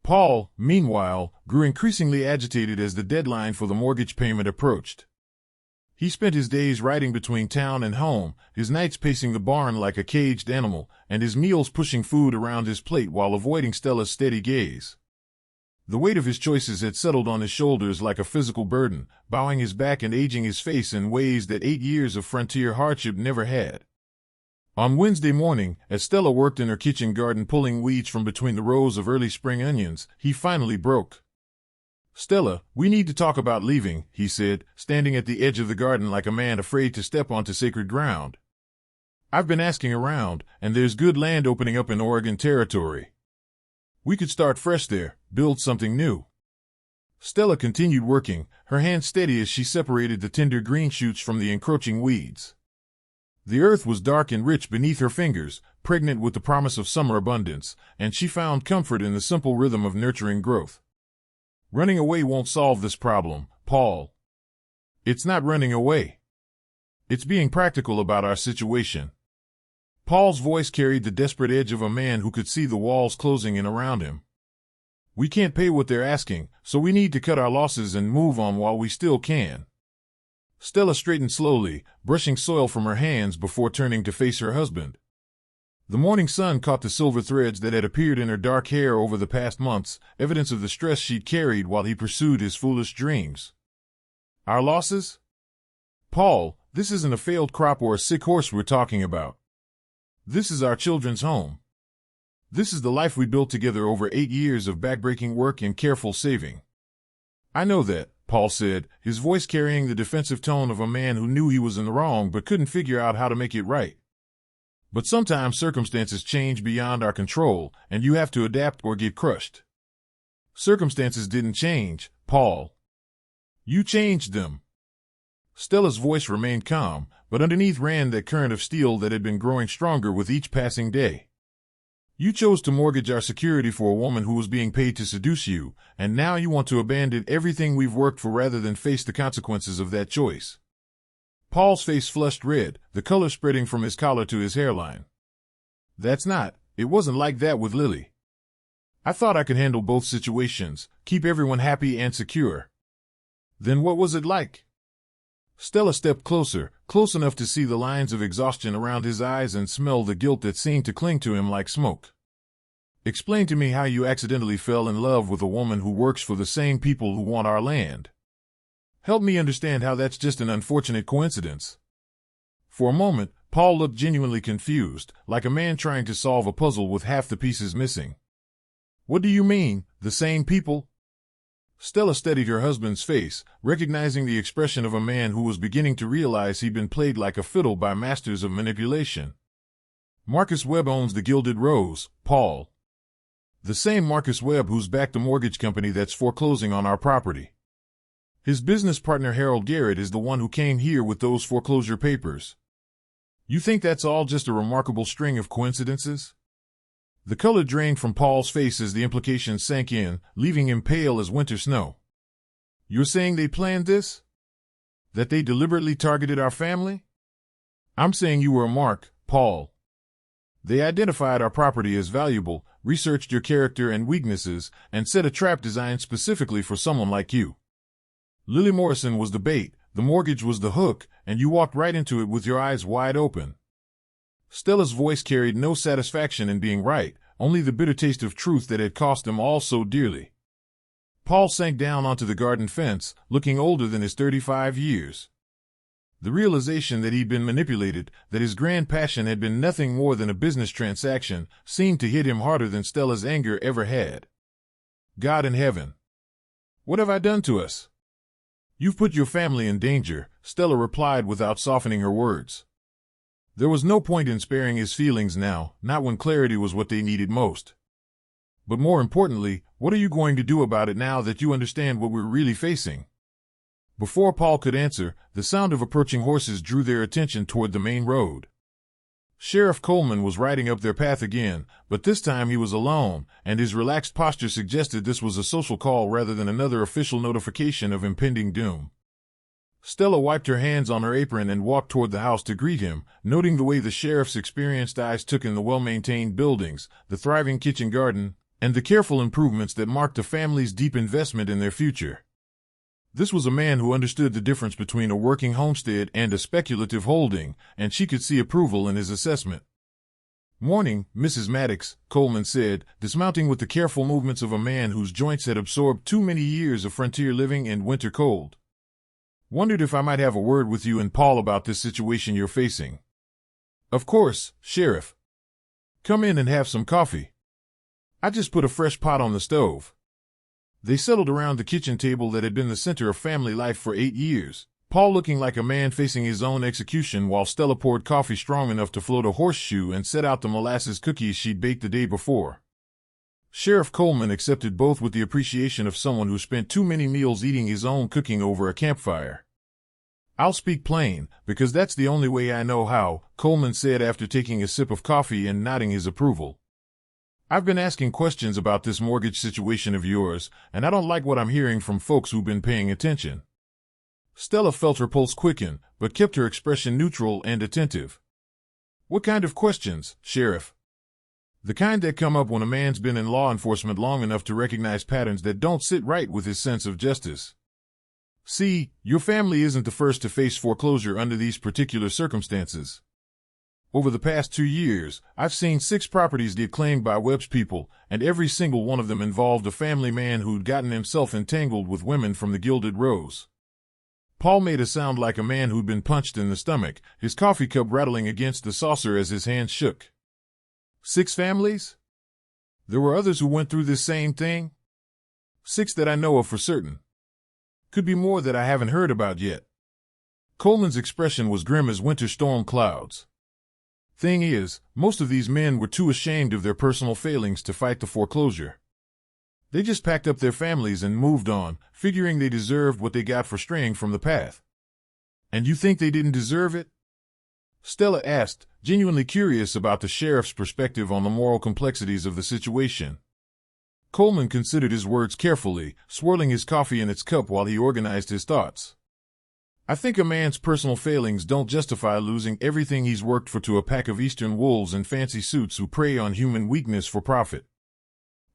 Paul, meanwhile, grew increasingly agitated as the deadline for the mortgage payment approached. He spent his days riding between town and home, his nights pacing the barn like a caged animal, and his meals pushing food around his plate while avoiding Stella's steady gaze. The weight of his choices had settled on his shoulders like a physical burden, bowing his back and aging his face in ways that 8 years of frontier hardship never had. On Wednesday morning, as Stella worked in her kitchen garden pulling weeds from between the rows of early spring onions, he finally broke. "Stella, we need to talk about leaving," he said, standing at the edge of the garden like a man afraid to step onto sacred ground. "I've been asking around, and there's good land opening up in Oregon Territory. We could start fresh there, build something new." Stella continued working, her hands steady as she separated the tender green shoots from the encroaching weeds. The earth was dark and rich beneath her fingers, pregnant with the promise of summer abundance, and she found comfort in the simple rhythm of nurturing growth. "Running away won't solve this problem, Paul. It's not running away. It's being practical about our situation." Paul's voice carried the desperate edge of a man who could see the walls closing in around him. "We can't pay what they're asking, so we need to cut our losses and move on while we still can." Stella straightened slowly, brushing soil from her hands before turning to face her husband. The morning sun caught the silver threads that had appeared in her dark hair over the past months, evidence of the stress she'd carried while he pursued his foolish dreams. "Our losses?" Paul, this isn't a failed crop or a sick horse we're talking about. This is our children's home. This is the life we built together over 8 years of backbreaking work and careful saving. I know that, Paul said, his voice carrying the defensive tone of a man who knew he was in the wrong but couldn't figure out how to make it right. But sometimes circumstances change beyond our control, and you have to adapt or get crushed. Circumstances didn't change, Paul. You changed them. Stella's voice remained calm, but underneath ran that current of steel that had been growing stronger with each passing day. You chose to mortgage our security for a woman who was being paid to seduce you, and now you want to abandon everything we've worked for rather than face the consequences of that choice. Paul's face flushed red, the color spreading from his collar to his hairline. It wasn't like that with Lily. I thought I could handle both situations, keep everyone happy and secure. Then what was it like? Stella stepped closer, close enough to see the lines of exhaustion around his eyes and smell the guilt that seemed to cling to him like smoke. Explain to me how you accidentally fell in love with a woman who works for the same people who want our land. Help me understand how that's just an unfortunate coincidence. For a moment, Paul looked genuinely confused, like a man trying to solve a puzzle with half the pieces missing. What do you mean, the same people? Stella steadied her husband's face, recognizing the expression of a man who was beginning to realize he'd been played like a fiddle by masters of manipulation. Marcus Webb owns the Gilded Rose, Paul. The same Marcus Webb who's backed the mortgage company that's foreclosing on our property. His business partner Harold Garrett is the one who came here with those foreclosure papers. You think that's all just a remarkable string of coincidences? The color drained from Paul's face as the implications sank in, leaving him pale as winter snow. You're saying they planned this? That they deliberately targeted our family? I'm saying you were a mark, Paul. They identified our property as valuable, researched your character and weaknesses, and set a trap designed specifically for someone like you. Lily Morrison was the bait, the mortgage was the hook, and you walked right into it with your eyes wide open. Stella's voice carried no satisfaction in being right, only the bitter taste of truth that had cost them all so dearly. Paul sank down onto the garden fence, looking older than his 35 years. The realization that he'd been manipulated, that his grand passion had been nothing more than a business transaction, seemed to hit him harder than Stella's anger ever had. God in heaven. What have I done to us? You've put your family in danger, Stella replied without softening her words. There was no point in sparing his feelings now, not when clarity was what they needed most. But more importantly, what are you going to do about it now that you understand what we're really facing? Before Paul could answer, the sound of approaching horses drew their attention toward the main road. Sheriff Coleman was riding up their path again, but this time he was alone, and his relaxed posture suggested this was a social call rather than another official notification of impending doom. Stella wiped her hands on her apron and walked toward the house to greet him, noting the way the sheriff's experienced eyes took in the well-maintained buildings, the thriving kitchen garden, and the careful improvements that marked the family's deep investment in their future. This was a man who understood the difference between a working homestead and a speculative holding, and she could see approval in his assessment. "Morning, Mrs. Maddox," Coleman said, dismounting with the careful movements of a man whose joints had absorbed too many years of frontier living and winter cold. "Wondered if I might have a word with you and Paul about this situation you're facing." "Of course, Sheriff. Come in and have some coffee. I just put a fresh pot on the stove." They settled around the kitchen table that had been the center of family life for 8 years, Paul looking like a man facing his own execution while Stella poured coffee strong enough to float a horseshoe and set out the molasses cookies she'd baked the day before. Sheriff Coleman accepted both with the appreciation of someone who spent too many meals eating his own cooking over a campfire. "I'll speak plain, because that's the only way I know how," Coleman said after taking a sip of coffee and nodding his approval. "I've been asking questions about this mortgage situation of yours, and I don't like what I'm hearing from folks who've been paying attention." Stella felt her pulse quicken, but kept her expression neutral and attentive. "What kind of questions, Sheriff?" "The kind that come up when a man's been in law enforcement long enough to recognize patterns that don't sit right with his sense of justice. See, your family isn't the first to face foreclosure under these particular circumstances. Over the past 2 years, I've seen 6 properties get claimed by Webb's people, and every single one of them involved a family man who'd gotten himself entangled with women from the Gilded Rose. Paul made a sound like a man who'd been punched in the stomach, his coffee cup rattling against the saucer as his hand shook. 6 families? There were others who went through this same thing? 6 that I know of for certain. Could be more that I haven't heard about yet. Coleman's expression was grim as winter storm clouds. Thing is, most of these men were too ashamed of their personal failings to fight the foreclosure. They just packed up their families and moved on, figuring they deserved what they got for straying from the path. And you think they didn't deserve it? Stella asked, genuinely curious about the sheriff's perspective on the moral complexities of the situation. Coleman considered his words carefully, swirling his coffee in its cup while he organized his thoughts. I think a man's personal failings don't justify losing everything he's worked for to a pack of Eastern wolves in fancy suits who prey on human weakness for profit.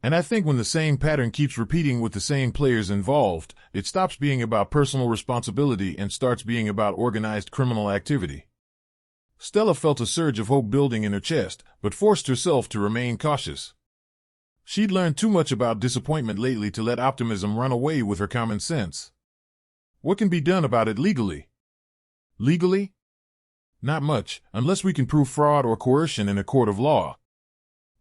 And I think when the same pattern keeps repeating with the same players involved, it stops being about personal responsibility and starts being about organized criminal activity. Stella felt a surge of hope building in her chest, but forced herself to remain cautious. She'd learned too much about disappointment lately to let optimism run away with her common sense. What can be done about it legally? Legally? Not much, unless we can prove fraud or coercion in a court of law.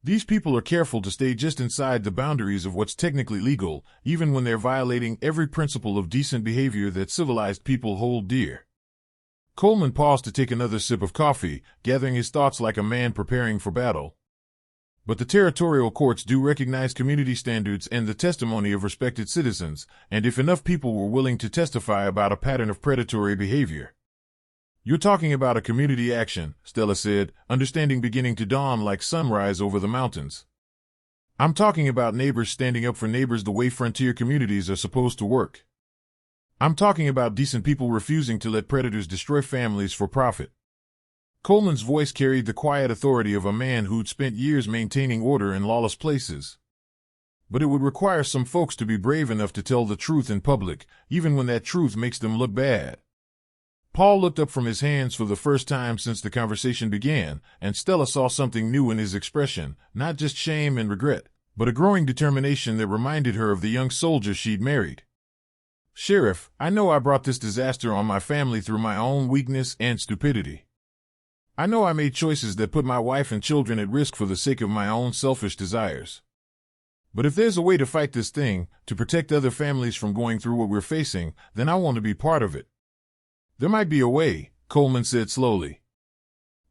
These people are careful to stay just inside the boundaries of what's technically legal, even when they're violating every principle of decent behavior that civilized people hold dear. Coleman paused to take another sip of coffee, gathering his thoughts like a man preparing for battle. But the territorial courts do recognize community standards and the testimony of respected citizens, and if enough people were willing to testify about a pattern of predatory behavior. You're talking about a community action, Stella said, understanding beginning to dawn like sunrise over the mountains. I'm talking about neighbors standing up for neighbors the way frontier communities are supposed to work. I'm talking about decent people refusing to let predators destroy families for profit. Coleman's voice carried the quiet authority of a man who'd spent years maintaining order in lawless places. But it would require some folks to be brave enough to tell the truth in public, even when that truth makes them look bad. Paul looked up from his hands for the first time since the conversation began, and Stella saw something new in his expression, not just shame and regret, but a growing determination that reminded her of the young soldier she'd married. Sheriff, I know I brought this disaster on my family through my own weakness and stupidity. I know I made choices that put my wife and children at risk for the sake of my own selfish desires. But if there's a way to fight this thing, to protect other families from going through what we're facing, then I want to be part of it. There might be a way, Coleman said slowly.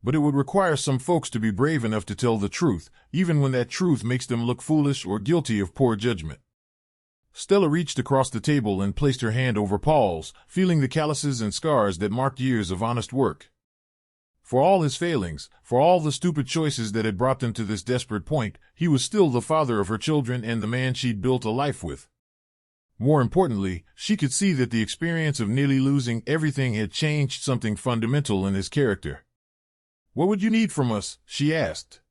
But it would require some folks to be brave enough to tell the truth, even when that truth makes them look foolish or guilty of poor judgment. Stella reached across the table and placed her hand over Paul's, feeling the calluses and scars that marked years of honest work. For all his failings, for all the stupid choices that had brought them to this desperate point, he was still the father of her children and the man she'd built a life with. More importantly, she could see that the experience of nearly losing everything had changed something fundamental in his character. What would you need from us? She asked.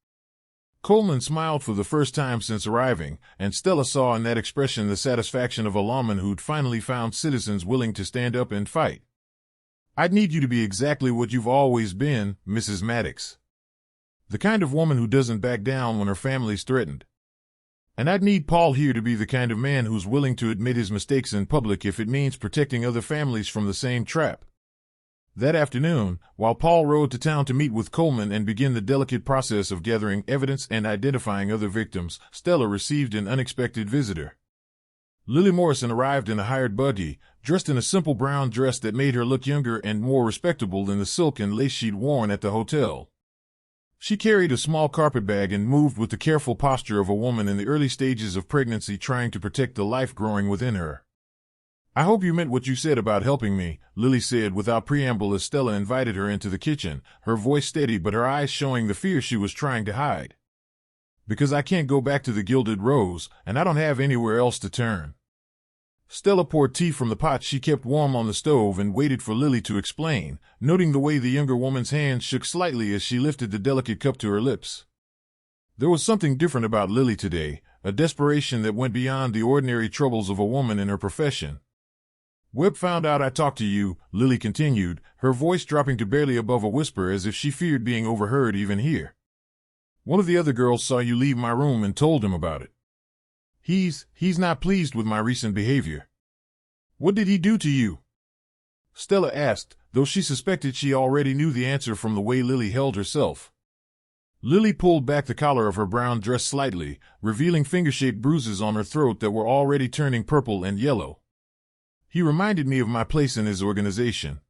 Coleman smiled for the first time since arriving, and Stella saw in that expression the satisfaction of a lawman who'd finally found citizens willing to stand up and fight. I'd need you to be exactly what you've always been, Mrs. Maddox. The kind of woman who doesn't back down when her family's threatened. And I'd need Paul here to be the kind of man who's willing to admit his mistakes in public if it means protecting other families from the same trap. That afternoon, while Paul rode to town to meet with Coleman and begin the delicate process of gathering evidence and identifying other victims, Stella received an unexpected visitor. Lily Morrison arrived in a hired buggy, dressed in a simple brown dress that made her look younger and more respectable than the silk and lace she'd worn at the hotel. She carried a small carpet bag and moved with the careful posture of a woman in the early stages of pregnancy trying to protect the life growing within her. I hope you meant what you said about helping me, Lily said without preamble as Stella invited her into the kitchen, her voice steady but her eyes showing the fear she was trying to hide. Because I can't go back to the Gilded Rose, and I don't have anywhere else to turn. Stella poured tea from the pot she kept warm on the stove and waited for Lily to explain, noting the way the younger woman's hands shook slightly as she lifted the delicate cup to her lips. There was something different about Lily today, a desperation that went beyond the ordinary troubles of a woman in her profession. Webb found out I talked to you, Lily continued, her voice dropping to barely above a whisper as if she feared being overheard even here. One of the other girls saw you leave my room and told him about it. He's not pleased with my recent behavior. What did he do to you? Stella asked, though she suspected she already knew the answer from the way Lily held herself. Lily pulled back the collar of her brown dress slightly, revealing finger-shaped bruises on her throat that were already turning purple and yellow. He reminded me of my place in his organization.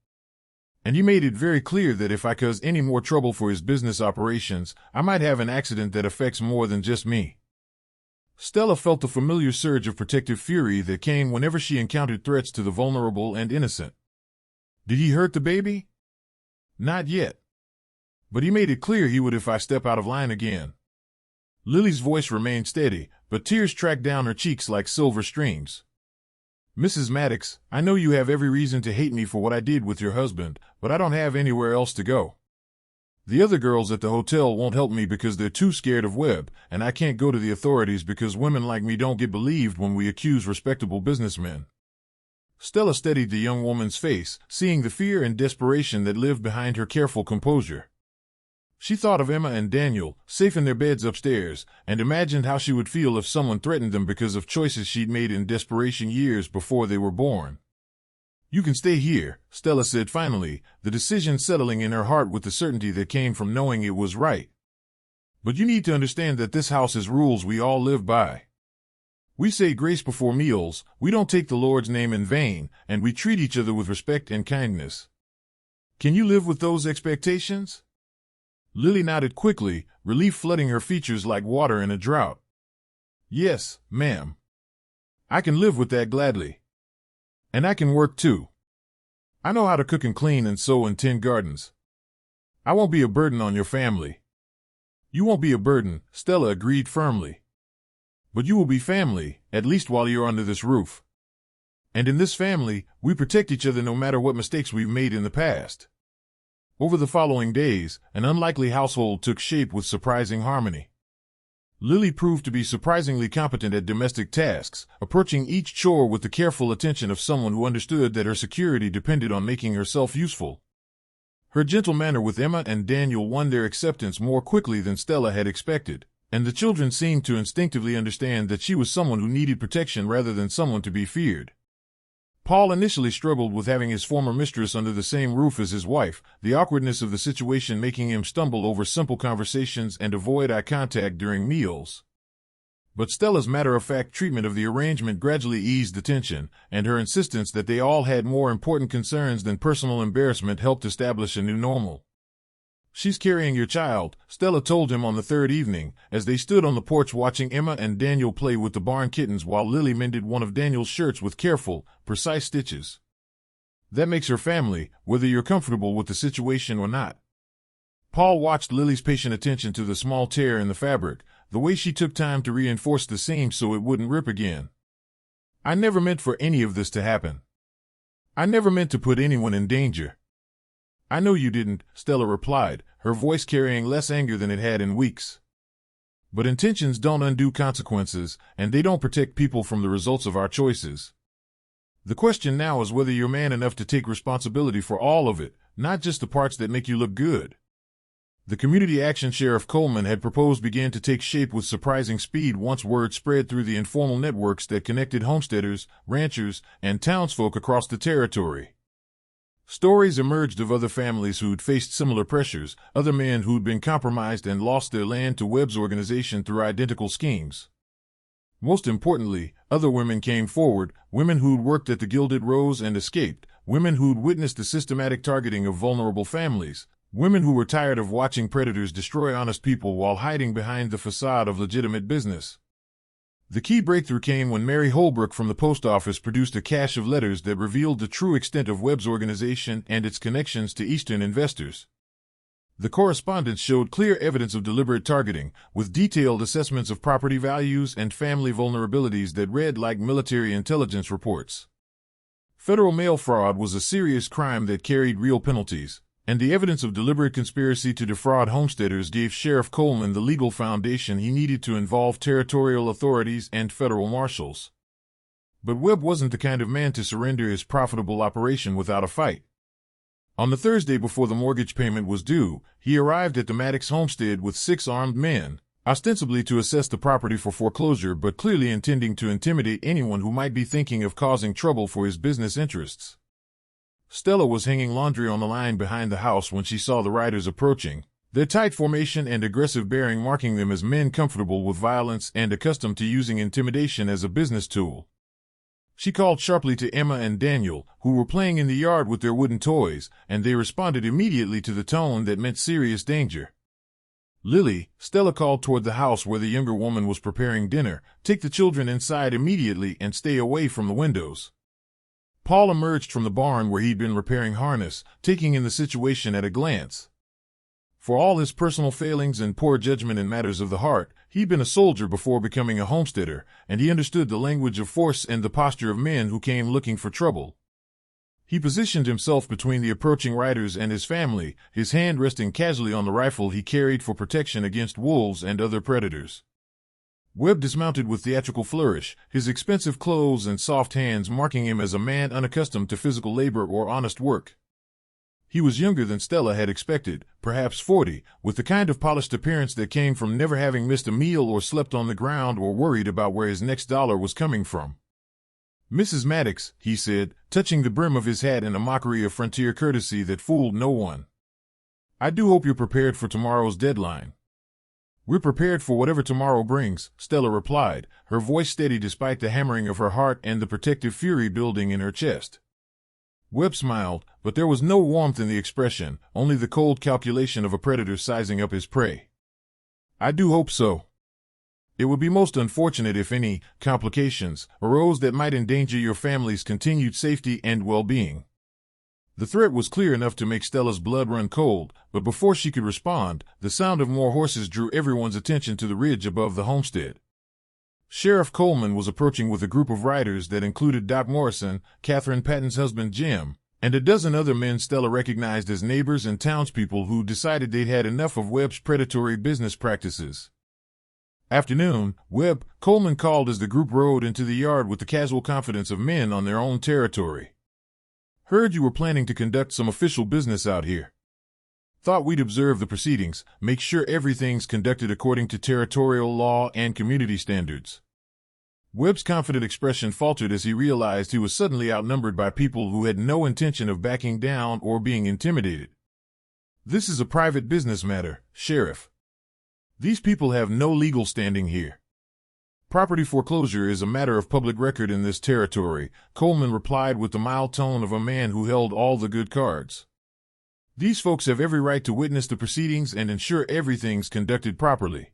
And he made it very clear that if I caused any more trouble for his business operations, I might have an accident that affects more than just me. Stella felt the familiar surge of protective fury that came whenever she encountered threats to the vulnerable and innocent. Did he hurt the baby? Not yet. But he made it clear he would if I step out of line again. Lily's voice remained steady, but tears tracked down her cheeks like silver streams. Mrs. Maddox, I know you have every reason to hate me for what I did with your husband, but I don't have anywhere else to go. The other girls at the hotel won't help me because they're too scared of Webb, and I can't go to the authorities because women like me don't get believed when we accuse respectable businessmen. Stella steadied the young woman's face, seeing the fear and desperation that lived behind her careful composure. She thought of Emma and Daniel, safe in their beds upstairs, and imagined how she would feel if someone threatened them because of choices she'd made in desperation years before they were born. You can stay here, Stella said finally, the decision settling in her heart with the certainty that came from knowing it was right. But you need to understand that this house has rules we all live by. We say grace before meals, we don't take the Lord's name in vain, and we treat each other with respect and kindness. Can you live with those expectations? Lily nodded quickly, relief flooding her features like water in a drought. Yes, ma'am. I can live with that gladly. And I can work too. I know how to cook and clean and sow and tend gardens. I won't be a burden on your family. You won't be a burden, Stella agreed firmly. But you will be family, at least while you're under this roof. And in this family, we protect each other no matter what mistakes we've made in the past. Over the following days, an unlikely household took shape with surprising harmony. Lily proved to be surprisingly competent at domestic tasks, approaching each chore with the careful attention of someone who understood that her security depended on making herself useful. Her gentle manner with Emma and Daniel won their acceptance more quickly than Stella had expected, and the children seemed to instinctively understand that she was someone who needed protection rather than someone to be feared. Paul initially struggled with having his former mistress under the same roof as his wife, the awkwardness of the situation making him stumble over simple conversations and avoid eye contact during meals. But Stella's matter-of-fact treatment of the arrangement gradually eased the tension, and her insistence that they all had more important concerns than personal embarrassment helped establish a new normal. She's carrying your child, Stella told him on the third evening, as they stood on the porch watching Emma and Daniel play with the barn kittens while Lily mended one of Daniel's shirts with careful, precise stitches. That makes her family, whether you're comfortable with the situation or not. Paul watched Lily's patient attention to the small tear in the fabric, the way she took time to reinforce the seam so it wouldn't rip again. I never meant for any of this to happen. I never meant to put anyone in danger. I know you didn't, Stella replied, her voice carrying less anger than it had in weeks. But intentions don't undo consequences, and they don't protect people from the results of our choices. The question now is whether you're man enough to take responsibility for all of it, not just the parts that make you look good. The community action Sheriff Coleman had proposed began to take shape with surprising speed once word spread through the informal networks that connected homesteaders, ranchers, and townsfolk across the territory. Stories emerged of other families who'd faced similar pressures, other men who'd been compromised and lost their land to Webb's organization through identical schemes. Most importantly, other women came forward, women who'd worked at the Gilded Rose and escaped, women who'd witnessed the systematic targeting of vulnerable families, women who were tired of watching predators destroy honest people while hiding behind the facade of legitimate business. The key breakthrough came when Mary Holbrook from the post office produced a cache of letters that revealed the true extent of Webb's organization and its connections to Eastern investors. The correspondence showed clear evidence of deliberate targeting, with detailed assessments of property values and family vulnerabilities that read like military intelligence reports. Federal mail fraud was a serious crime that carried real penalties, and the evidence of deliberate conspiracy to defraud homesteaders gave Sheriff Coleman the legal foundation he needed to involve territorial authorities and federal marshals. But Webb wasn't the kind of man to surrender his profitable operation without a fight. On the Thursday before the mortgage payment was due, he arrived at the Maddox homestead with 6 armed men, ostensibly to assess the property for foreclosure but clearly intending to intimidate anyone who might be thinking of causing trouble for his business interests. Stella was hanging laundry on the line behind the house when she saw the riders approaching, their tight formation and aggressive bearing marking them as men comfortable with violence and accustomed to using intimidation as a business tool. She called sharply to Emma and Daniel, who were playing in the yard with their wooden toys, and they responded immediately to the tone that meant serious danger. Lily, Stella called toward the house where the younger woman was preparing dinner, take the children inside immediately and stay away from the windows. Paul emerged from the barn where he'd been repairing harness, taking in the situation at a glance. For all his personal failings and poor judgment in matters of the heart, he'd been a soldier before becoming a homesteader, and he understood the language of force and the posture of men who came looking for trouble. He positioned himself between the approaching riders and his family, his hand resting casually on the rifle he carried for protection against wolves and other predators. Webb dismounted with theatrical flourish, his expensive clothes and soft hands marking him as a man unaccustomed to physical labor or honest work. He was younger than Stella had expected, perhaps 40, with the kind of polished appearance that came from never having missed a meal or slept on the ground or worried about where his next dollar was coming from. "Mrs. Maddox," he said, touching the brim of his hat in a mockery of frontier courtesy that fooled no one. "I do hope you're prepared for tomorrow's deadline." "We're prepared for whatever tomorrow brings," Stella replied, her voice steady despite the hammering of her heart and the protective fury building in her chest. Webb smiled, but there was no warmth in the expression, only the cold calculation of a predator sizing up his prey. "I do hope so. It would be most unfortunate if any complications arose that might endanger your family's continued safety and well-being." The threat was clear enough to make Stella's blood run cold, but before she could respond, the sound of more horses drew everyone's attention to the ridge above the homestead. Sheriff Coleman was approaching with a group of riders that included Doc Morrison, Catherine Patton's husband Jim, and a dozen other men Stella recognized as neighbors and townspeople who decided they'd had enough of Webb's predatory business practices. "Afternoon, Webb," Coleman called as the group rode into the yard with the casual confidence of men on their own territory. "Heard you were planning to conduct some official business out here. Thought we'd observe the proceedings, make sure everything's conducted according to territorial law and community standards." Webb's confident expression faltered as he realized he was suddenly outnumbered by people who had no intention of backing down or being intimidated. "This is a private business matter, Sheriff. These people have no legal standing here. Property foreclosure is a matter of public record in this territory," Coleman replied with the mild tone of a man who held all the good cards. "These folks have every right to witness the proceedings and ensure everything's conducted properly."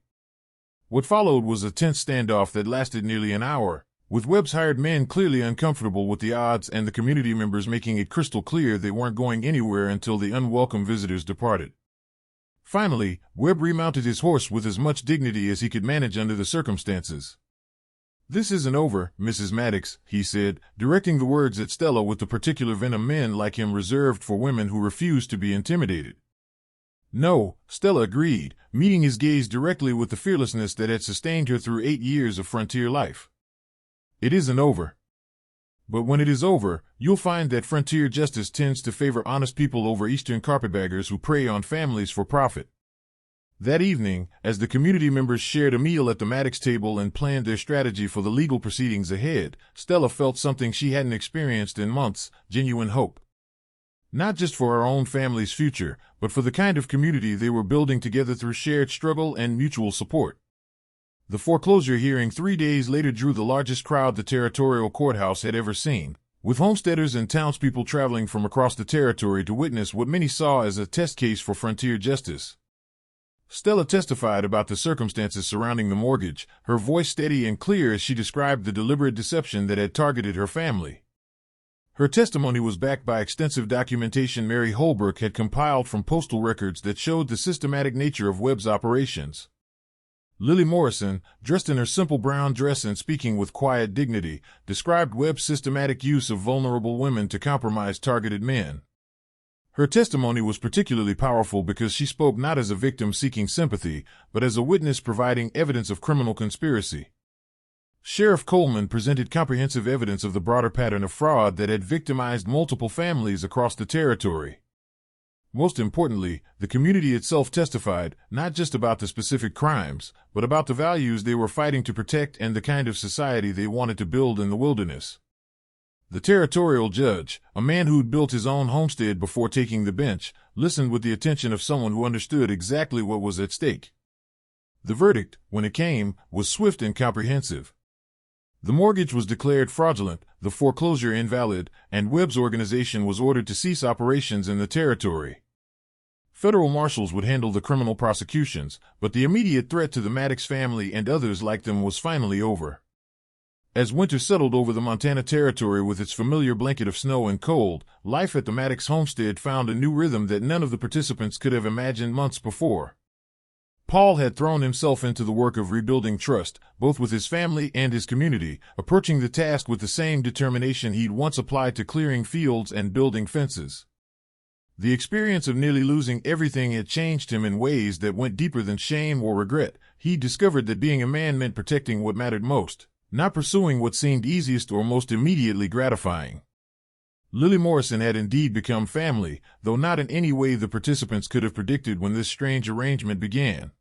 What followed was a tense standoff that lasted nearly an hour, with Webb's hired men clearly uncomfortable with the odds and the community members making it crystal clear they weren't going anywhere until the unwelcome visitors departed. Finally, Webb remounted his horse with as much dignity as he could manage under the circumstances. "This isn't over, Mrs. Maddox," he said, directing the words at Stella with the particular venom men like him reserved for women who refused to be intimidated. "No," Stella agreed, meeting his gaze directly with the fearlessness that had sustained her through 8 years of frontier life. "It isn't over. But when it is over, you'll find that frontier justice tends to favor honest people over eastern carpetbaggers who prey on families for profit." That evening, as the community members shared a meal at the Maddox table and planned their strategy for the legal proceedings ahead, Stella felt something she hadn't experienced in months: genuine hope. Not just for her own family's future, but for the kind of community they were building together through shared struggle and mutual support. The foreclosure hearing 3 days later drew the largest crowd the territorial courthouse had ever seen, with homesteaders and townspeople traveling from across the territory to witness what many saw as a test case for frontier justice. Stella testified about the circumstances surrounding the mortgage, her voice steady and clear as she described the deliberate deception that had targeted her family. Her testimony was backed by extensive documentation Mary Holbrook had compiled from postal records that showed the systematic nature of Webb's operations. Lily Morrison, dressed in her simple brown dress and speaking with quiet dignity, described Webb's systematic use of vulnerable women to compromise targeted men. Her testimony was particularly powerful because she spoke not as a victim seeking sympathy, but as a witness providing evidence of criminal conspiracy. Sheriff Coleman presented comprehensive evidence of the broader pattern of fraud that had victimized multiple families across the territory. Most importantly, the community itself testified, not just about the specific crimes, but about the values they were fighting to protect and the kind of society they wanted to build in the wilderness. The territorial judge, a man who'd built his own homestead before taking the bench, listened with the attention of someone who understood exactly what was at stake. The verdict, when it came, was swift and comprehensive. The mortgage was declared fraudulent, the foreclosure invalid, and Webb's organization was ordered to cease operations in the territory. Federal marshals would handle the criminal prosecutions, but the immediate threat to the Maddox family and others like them was finally over. As winter settled over the Montana Territory with its familiar blanket of snow and cold, life at the Maddox homestead found a new rhythm that none of the participants could have imagined months before. Paul had thrown himself into the work of rebuilding trust, both with his family and his community, approaching the task with the same determination he'd once applied to clearing fields and building fences. The experience of nearly losing everything had changed him in ways that went deeper than shame or regret. He discovered that being a man meant protecting what mattered most, not pursuing what seemed easiest or most immediately gratifying. Lily Morrison had indeed become family, though not in any way the participants could have predicted when this strange arrangement began.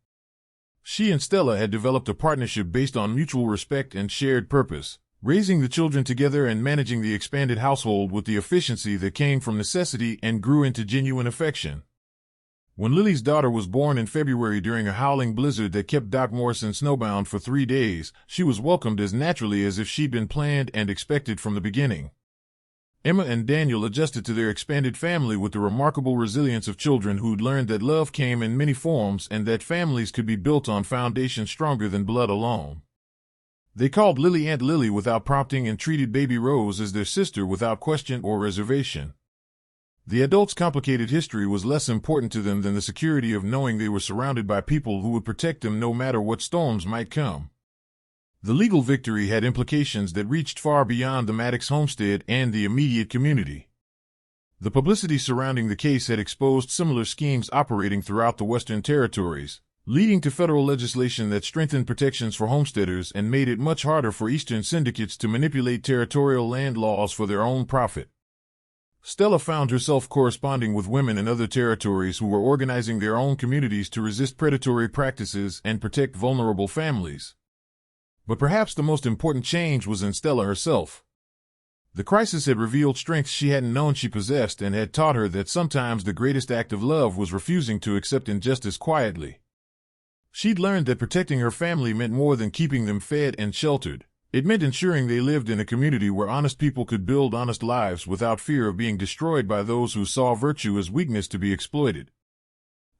She and Stella had developed a partnership based on mutual respect and shared purpose, raising the children together and managing the expanded household with the efficiency that came from necessity and grew into genuine affection. When Lily's daughter was born in February during a howling blizzard that kept Doc Morrison snowbound for 3 days, she was welcomed as naturally as if she'd been planned and expected from the beginning. Emma and Daniel adjusted to their expanded family with the remarkable resilience of children who'd learned that love came in many forms and that families could be built on foundations stronger than blood alone. They called Lily Aunt Lily without prompting and treated baby Rose as their sister without question or reservation. The adults' complicated history was less important to them than the security of knowing they were surrounded by people who would protect them no matter what storms might come. The legal victory had implications that reached far beyond the Maddox homestead and the immediate community. The publicity surrounding the case had exposed similar schemes operating throughout the Western Territories, leading to federal legislation that strengthened protections for homesteaders and made it much harder for Eastern syndicates to manipulate territorial land laws for their own profit. Stella found herself corresponding with women in other territories who were organizing their own communities to resist predatory practices and protect vulnerable families. But perhaps the most important change was in Stella herself. The crisis had revealed strengths she hadn't known she possessed and had taught her that sometimes the greatest act of love was refusing to accept injustice quietly. She'd learned that protecting her family meant more than keeping them fed and sheltered. It meant ensuring they lived in a community where honest people could build honest lives without fear of being destroyed by those who saw virtue as weakness to be exploited.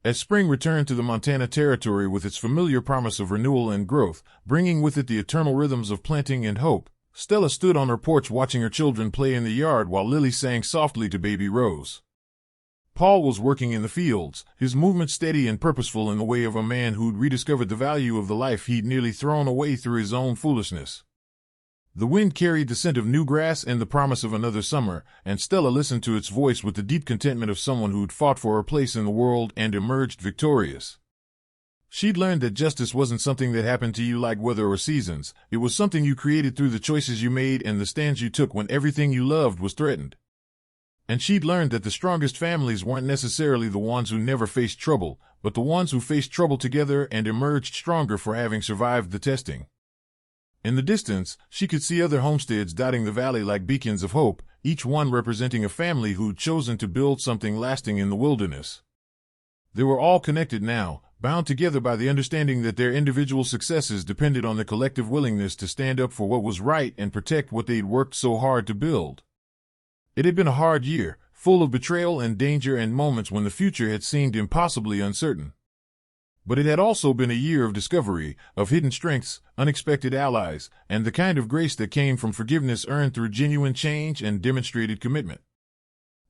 As spring returned to the Montana Territory with its familiar promise of renewal and growth, bringing with it the eternal rhythms of planting and hope, Stella stood on her porch watching her children play in the yard while Lily sang softly to baby Rose. Paul was working in the fields, his movement steady and purposeful in the way of a man who'd rediscovered the value of the life he'd nearly thrown away through his own foolishness. The wind carried the scent of new grass and the promise of another summer, and Stella listened to its voice with the deep contentment of someone who'd fought for her place in the world and emerged victorious. She'd learned that justice wasn't something that happened to you like weather or seasons. It was something you created through the choices you made and the stands you took when everything you loved was threatened. And she'd learned that the strongest families weren't necessarily the ones who never faced trouble, but the ones who faced trouble together and emerged stronger for having survived the testing. In the distance, she could see other homesteads dotting the valley like beacons of hope, each one representing a family who'd chosen to build something lasting in the wilderness. They were all connected now, bound together by the understanding that their individual successes depended on the collective willingness to stand up for what was right and protect what they'd worked so hard to build. It had been a hard year, full of betrayal and danger and moments when the future had seemed impossibly uncertain. But it had also been a year of discovery, of hidden strengths, unexpected allies, and the kind of grace that came from forgiveness earned through genuine change and demonstrated commitment.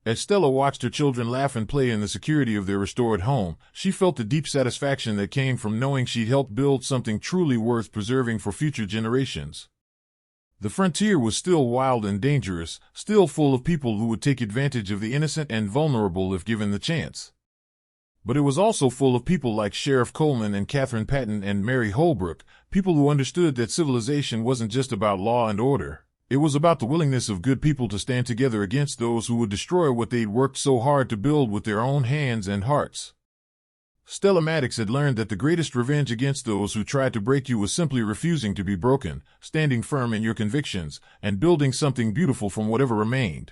As Stella watched her children laugh and play in the security of their restored home, she felt the deep satisfaction that came from knowing she'd helped build something truly worth preserving for future generations. The frontier was still wild and dangerous, still full of people who would take advantage of the innocent and vulnerable if given the chance. But it was also full of people like Sheriff Coleman and Catherine Patton and Mary Holbrook, people who understood that civilization wasn't just about law and order. It was about the willingness of good people to stand together against those who would destroy what they'd worked so hard to build with their own hands and hearts. Stella Maddox had learned that the greatest revenge against those who tried to break you was simply refusing to be broken, standing firm in your convictions, and building something beautiful from whatever remained.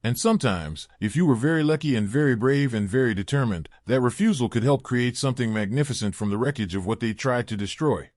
And sometimes, if you were very lucky and very brave and very determined, that refusal could help create something magnificent from the wreckage of what they tried to destroy.